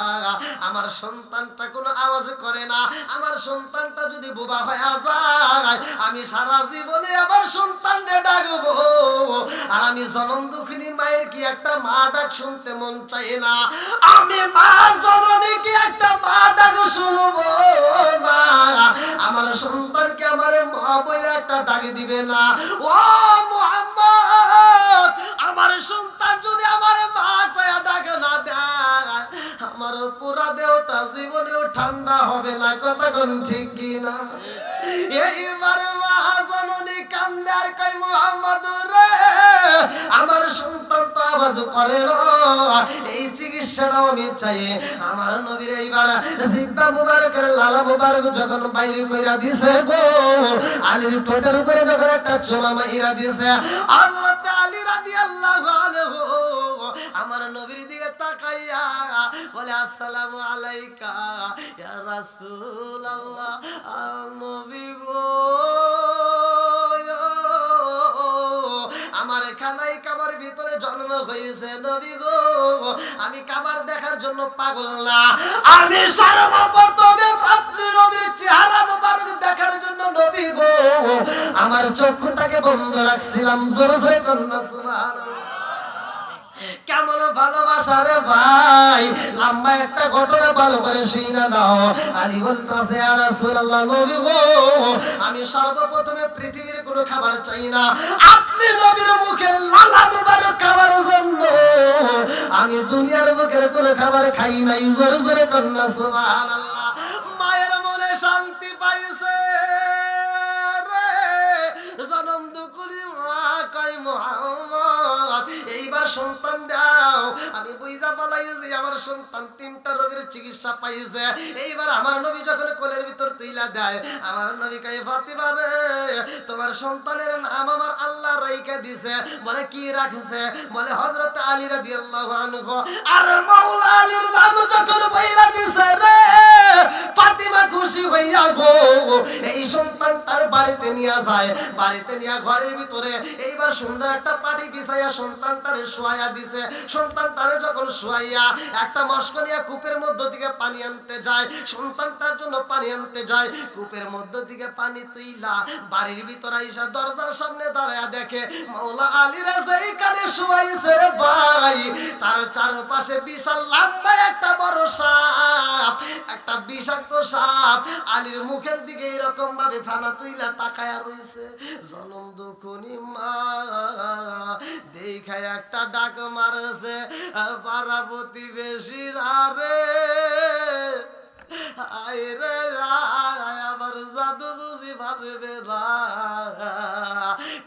আমার সন্তানটা কোনো আওয়াজ করে না, আমার সন্তানটা যদি বোবা হয়ে যায়, আমি সারা জীবনে আমার সন্তানকে ডাকবো, আর আমি জনম দুঃখিনী মায়ের কি একটা মা ডাক শুনতে মন চাই না? আমি মা জননী কি একটা মা ডাক শুনবো না? আমার সন্তানকে আমার মা বলে একটা ডাক দিবে না? ও মুহাম্মদ, আমার সন্তান যদি আমার মা কয়া ডাক না দেয়, আমার পুরা দেহটা জীবনেও ঠান্ডা হবে না। কতক্ষণ ঠিক কিনা? এইবার মা জননী কান্দে আর কই মুহাম্মদ রে, আমার সন্তান তো আওয়াজ করে না, এই চিকিৎসাটাও আমি চাই। আমার নবীর এইবার জিহ্বা মুবারকের লালা মুবারক যখন বাইরে কইরা দিছে গো, আলীর ঠোঁটের উপরে যখন একটা চুমা মাইরা দিছে, হযরত আলী রাদিয়াল্লাহু আনহু আমার নবীর দিকে তাকাইয়া বলে আসসালামু আলাইকা ইয়া রাসূলুল্লাহ। নবী গো, আমার খানাই কাবার ভিতরে জন্ম হয়েছে নবী গো, আমি কাবার দেখার জন্য পাগল না, আমি সর্বপ্রথমে আপনি নবীর চেহারা মুবারক দেখার জন্য নবী গো আমার চক্ষুটাকে বন্ধ রাখছিলাম। জোরে জোরে কন্যা সুবহানাল্লাহ। কেমন ভালোবাসা রে ভাই, লম্বা একটা ঘটনা ভালো করে শুনে নাও। আলী বলতেছে ইয়া রাসূলুল্লাহ, নবী গো, আমি সর্বপ্রথমে পৃথিবীর কোনো খাবার চাই না, আপনি নবীর মুখে লালা মুবারক খাবার জন্য আমি দুনিয়ার মুখের কোনো খাবার খাই নাই। জোরে জোরে কন্যা সুবহানাল্লাহ। মায়ের মনে শান্তি পাইছে রে, জনম দুকুলি মা কয় মুহাম্মদ, এইবার সন্তান দাও। আমি বুঝা পালাইছি আমার সন্তান 3টা রোগের চিকিৎসা পাইছে। এইবার আমার নবী যখন কোলের ভিতর তুইলা দেয়, আমার নবী কয় ফাতিমা রে, তোমার সন্তানের নাম আমার আল্লাহ রাইখা দিছে। বলে কি রাখছে? বলে হযরত আলী রাদিয়াল্লাহু আনহু। আর মাওলা আলীর নাম যখন বইলা দিছে রে, ফাতিমা খুশি হইয়া গো এই সন্তান তার বাড়িতে নিয়ে যায়। বাড়িতে নিয়ে ঘরের ভিতরে এইবার সুন্দর একটা পাটি বিছাইয়া সন্তানটারে শোয়াইয়া দিছে। সন্তানটারে যখন শোয়াইয়া একটা মশকনিয়া কূপের মধ্য থেকে পানি আনতে যায়, সন্তানটার জন্য পানি আনতে যায়, কূপের মধ্য থেকে পানি তুইলা বাড়ির ভিতরে আইসা দরজার সামনে দাঁড়ায়া দেখে মাওলা আলীরা যেইখানে শোয়াইছে রে ভাই, তার চারপাশে বিশাল লম্বা একটা বড় সাপ, একটা বিষাক্ত সাপ আলীর মুখের দিকে এরকম ভাবে ফানা তুইলা তাকায়া রইছে। জনম দুখুনি মা দেখায় একটা ডাক মারছে, পাড়া প্রতিবেশীরা রে, আয় রে আবার জাদু বুঝি বাজবে না,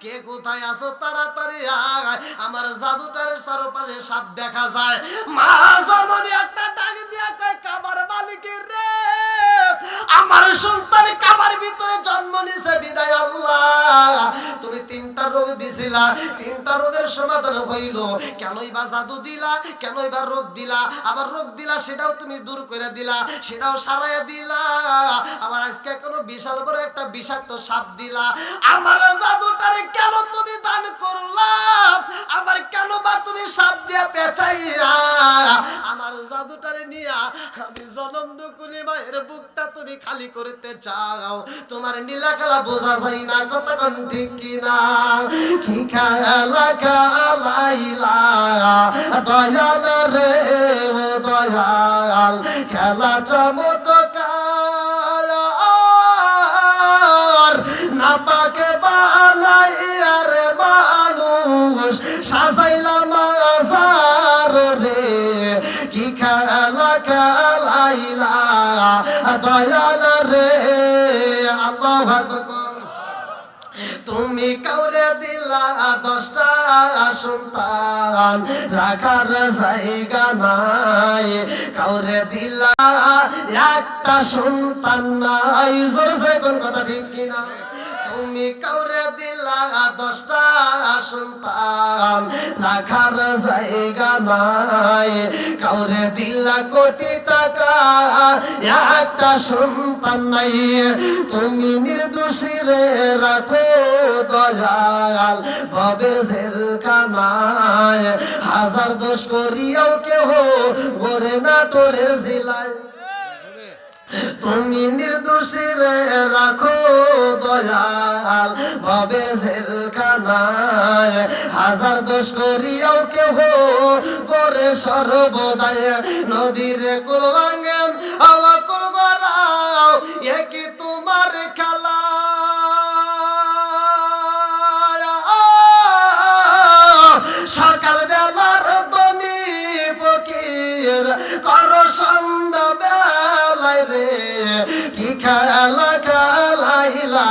কে কোথায় আছো তাড়াতাড়ি আয়, আমার জাদুটার চারপাশে সাপ দেখা যায়। মা জননী একটা ডাক দিয়া কয় কাবার মালিকের রে, আমার সন্তান কাবার ভিতরে জন্ম নিছে বিদায় আল্লাহ, তুমি 3টা রোগ দিছিলা, 3টা রোগের সমাধান হইল। কেনই বা জাদু দিলা, কেনই বা রোগ দিলা? আবার রোগ দিলা সেটাও তুমি দূর করে দিলা, সেটাও সারাইয়া দিলা। আবার আজকে কোনো বিশাল বড় একটা বিষাক্ত সাপ দিলা। আমার জাদুটারে কেন তুমি দান করলা? আবার কেন বা তুমি সাপ দিয়া পেঁচাইলা? আমার জাদুটারে নিয়া আমি জনম দুকুনি মায়ের বুকটা তুমি খালি করতে চাও। তোমার নীলা খেলা বোঝা যায় না, কথা কোন ঠিক কিনা? কি খেলা খেলাইলা দয়াল রে ও দয়াল, খেলা চমৎকার না পাকে বানাই আর মানুষ সাজাইলাম আজার রে। কি খেলা খেলাইলা দয়াল রে। আল্লাহু আকবার। তুমি কাউরে দিলা 10টা সন্তান, রাখার জায়গা নাই। কাউরে দিলা একটা সন্তান নাই। জোরে জোরে কোন কথা ঠিক কিনা? তুমি কাউরে দিলা 10টা সন্তান, রাখার জায়গা নাই। কাউরে দিলা কোটি টাকা, একটা সন্তান নাই। তুমি নির্দোষী রে রাখো দয়াল ভবের জেলখানায়। হাজার দোষ করিয়াও কেহ গড়ে না টোরের জেলায়। তুমি নির্দোষী রে রাখো দয়াল ভবে জেলখানায়। হাজার দোষ করিয়াও কেহ করে সর্বদায়। নদীর কুল ভাঙ্গেন হাওয়া কুল গড়াও, একই তোমার খেলা। সকাল বেলার দনি ফকির কর সন্ধ্যা বেলায় রে। কি খেলা খেলাইলা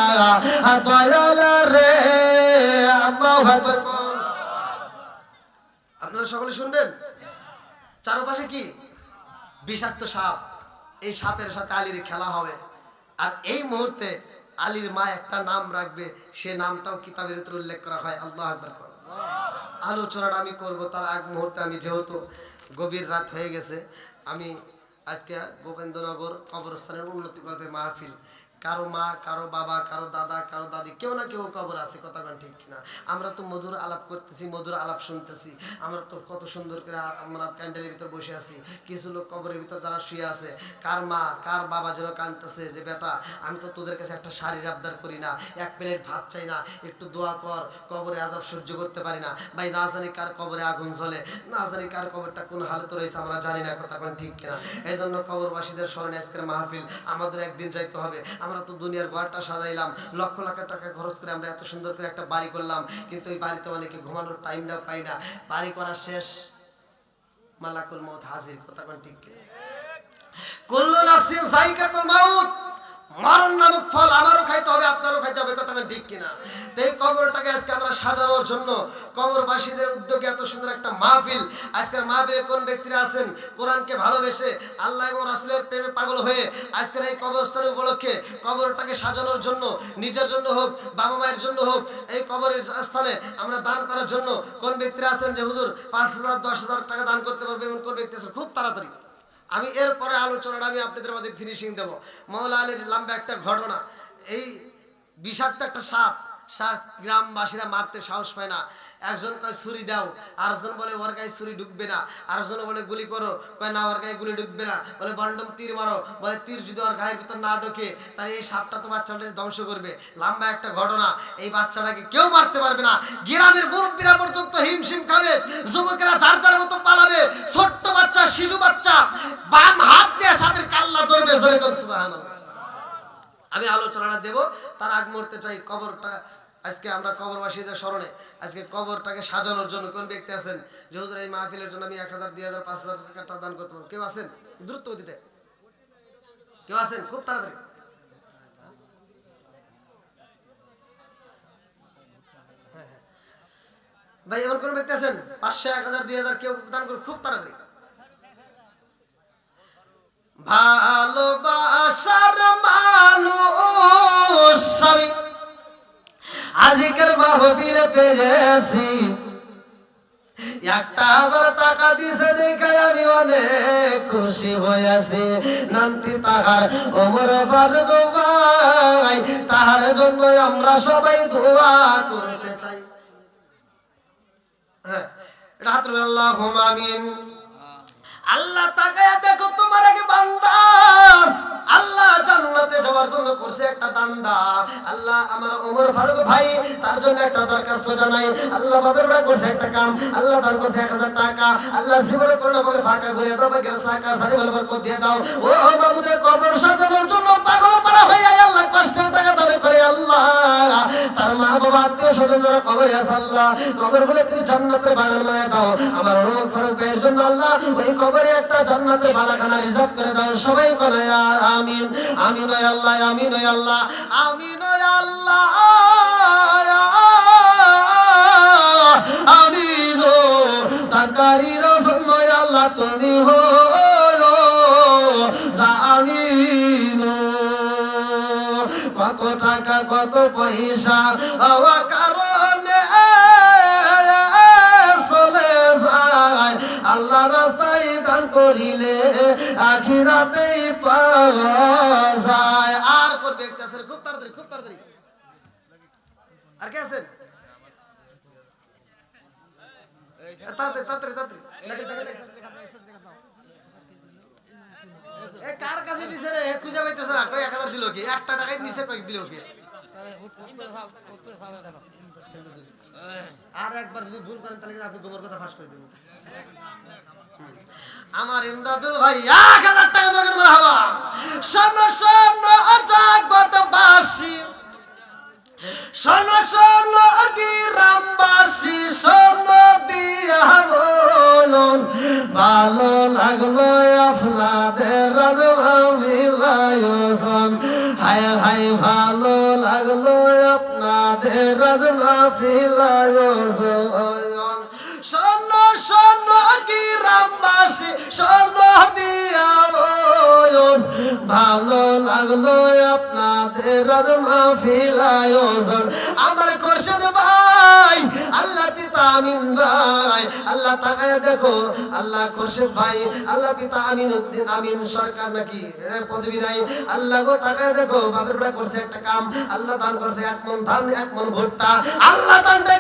দয়াল রে। আল্লাহু আকবার। আপনারা সকলে শুনবেন। চারপাশে কি বিষাক্ত সাপ। এই সাপের সাথে আলীর খেলা হবে। আর এই মুহূর্তে আলীর মা একটা নাম রাখবে, সে নামটাও কিতাবের ভিতরে উল্লেখ করা হয়। আল্লাহু আকবার। আলোচনাটা আমি করব তার আগ মুহূর্তে আমি যেহেতু গভীর রাত হয়ে গেছে, আমি আজকে গোবিন্দনগর কবরস্থানের উন্নতি গল্পে মাহফিল। কারো মা, কারো বাবা, কারো দাদা, কারো দাদি, কেউ না কেউ কবর আছে। কথা বলেন ঠিক কিনা? আমরা তো মধুর আলাপ করতেছি, মধুর আলাপ শুনতেছি। আমরা তো কত সুন্দর করে আমরা প্যান্ডেলের ভিতর বসে আছি। কিছু লোক কবরের ভিতর যারা শুয়ে আছে, কার মা কার বাবা যেন কাঁদতেছে যে বেটা আমি তো তোদের কাছে একটা শাড়ির আবদার করি না, এক প্লেট ভাত চাই না, একটু দোয়া কর, কবরে আযাব সহ্য করতে পারি না। ভাই না জানি কার কবরে আগুন জ্বলে, না জানি কার কবরটা কোন হালতে রয়েছে, আমরা জানি না। কথা বলেন ঠিক কিনা? এই জন্য কবরবাসীদের স্মরণে আজকের মাহফিল। আমাদের একদিন যাইতে হবে। আমরা তো দুনিয়ার ঘরটা সাজাইলাম, লক্ষ লক্ষ টাকা খরচ করে আমরা এত সুন্দর করে একটা বাড়ি করলাম, কিন্তু এই বাড়িতে অনেকে ঘুমানোর টাইমটা পাই না। বাড়ি করা শেষ, মালাকুল মউত হাজির। কথা কোন ঠিক কিনা? কুল্লু নাফসিন যায়কাতুল মাউত। মরণ নামক ফল আমারও খাইতে হবে, আপনারও খাইতে হবে। কথা ঠিক কিনা? তো এই কবরটাকে আজকে আমরা সাজানোর জন্য কবরবাসীদের উদ্যোগে এত সুন্দর একটা মাহফিল। আজকের মাহফিলে কোন ব্যক্তিরা আছেন কোরআনকে ভালোবেসে আল্লাহ এবং রাসূলের প্রেমে পাগল হয়ে আজকের এই কবরস্থান উপলক্ষে কবরটাকে সাজানোর জন্য, নিজের জন্য হোক বাবা মায়ের জন্য হোক, এই কবরের স্থানে আমরা দান করার জন্য কোন ব্যক্তিরা আছেন যে হুজুর 5,000 10,000 টাকা দান করতে পারবে, এমন কোন ব্যক্তি আছেন? খুব তাড়াতাড়ি আমি এরপরে আলোচনাটা আমি আপনাদের মাঝে ফিনিশিং দেবো। মওলা আলীর লম্বা একটা ঘটনা। এই বিষাক্ত একটা সাপ, গ্রামবাসীরা মারতে সাহস পায় না। একজন কয় ছুরি দাও, আরেকজন বলে ওর গায়ে ছুরি ঢুকবে না, আরেকজন বলে গুলি করো, কয় না ওর গায়ে গুলি ঢুকবে না, বলে বন্ডম তীর মারো, বলে তীর যদি ওর গায়ের ভিতর না ঢোকে তাহলে এই সাপটা তো বাচ্চাটাকে ধ্বংস করবে। লম্বা একটা ঘটনা। এই বাচ্চাটাকে কেউ মারতে পারবে না। গ্রামের মুরব্বীরা পর্যন্ত হিমশিম খাবে, যুবকেরা যার যার মতো পালাবে, ছোট্ট বাচ্চা শিশু বাচ্চা বাম হাত দিয়ে সাপের কাল্লা ধরবে। সুবহানাল্লাহ। আমি আলোচনাটা দেব, তার আগ মুহূর্তে চাই কবরটা আজকে আমরা কবরবাসীদের স্মরণে আজকে কবরটাকে সাজানোর জন্য কোন ব্যক্তি আছেন যে হুজুর এই মাহফিলের জন্য আমি 1000 2000 5000 টাকা দান করতে পারবো? কেউ আছেন? দ্রুত গতিতে কেউ আছেন? খুব তাড়াতাড়ি। ভাই এমন কোন ব্যক্তি আছেন 500 1000 2000 কেউ দান করুন খুব তাড়াতাড়ি। ভালোবাসার মানুষ আজকের মাহফিলে পেয়েছি, 1000 টাকা দিছে দেখে আমি অনেক খুশি হয়েছি। নামটি তাহার ওমর ফারুক ভাই, তাহার জন্য আমরা সবাই দোয়া করতে চাই। হ্যাঁ, রাত্রে আল্লাহুম্মা আমিন। আল্লাহ তাকায়া দেখো তোমার এক বান্দা আল্লাহ জান্নাতে যাওয়ার জন্য করছে একটা দান্দা। আল্লাহ আমার ওমর ফারুক ভাই তার জন্য একটা দরখাস্ত জানাই। আল্লাহ বাবার বড় করছে একটা কাম, আল্লাহ দান করছে 1000 টাকা। আল্লাহ জীবনে করোনা করে ফাঁকা করে দাও, বাগের সাকা সারি বলবার কো দিয়ে দাও। ও মাবুদের কবর সাজানোর জন্য পাগল পারা হয়ে আল্লাহ কষ্টের টাকা দান করে আল্লাহ তার মা বাবা আত্মীয় স্বজন যারা কবরে আছে আল্লাহ কবরগুলো তুমি জান্নাতের বাগান বানিয়ে দাও। আমার ওমর ফারুক ভাইয়ের জন্য আল্লাহ ওই কবরে একটা জান্নাতের বাগানখানা রিজার্ভ করে দাও। সবাই বলে আমিন। আমিন ওয়া আল্লাহ, আমিন ওয়া আল্লাহ, আমিন ওয়া আল্লাহ, আমিন। তাকারির জন্য আল্লাহ তুমি হো জামিন। কত টাকা কত পয়সা হওয়া কারণে চলে যায়, আল্লাহ রাস্তায় দান করিলে আখিরাতেই পাওয়া যায়। আর কোন ব্যক্তি আছেন? খুব তাড়াতাড়ি, খুব তাড়াতাড়ি। আর কে আছেন? তাড়াতাড়ি তাড়াতাড়ি তাড়াতাড়ি। এ কার কাছে দিছে রে? খুঁজে পাইতেছ না? কই 1000 দিল কি? 1 টাকাই নিচে কই দিল কি? আর একবার যদি ভুল করেন তাহলে আপনি গোবর কথা ফাঁস করে দেব। আমার ইমদাদুল ভাই 1000 টাকা দরকার মারহাবা। শোনো শোনো জগৎবাসী, শোনো শোনো গ্রামবাসী, শোনো দিয়া বলুন ভালো লাগলো আপনাদের রাজমা মিলায়োজন। হায় হায় ভালো লাগলো আপনাদের রাজমা মিলায়োজন। শোনো শোনো গ্রামবাসী, শোনো দিয়া বলুন ভালো লাগলো আপনাদের রাজমা মিলায়োজন। আমার খোরশেদ ভাই, আল্লাহ পিতা আমিন ভাই, আল্লাহ তাকায় দেখো আল্লাহ খোরশেদ ভাই, আল্লাহ পিতা আমিন উদ্দিন আমিন সরকার নাকি এর পদবি নাই। আল্লাহ গো তাকায় দেখো বাপের বেটা করছে একটা কাম, আল্লাহ দান করছে 1 মণ ধান 1 মণ ভুট্টা। আল্লাহ দানটা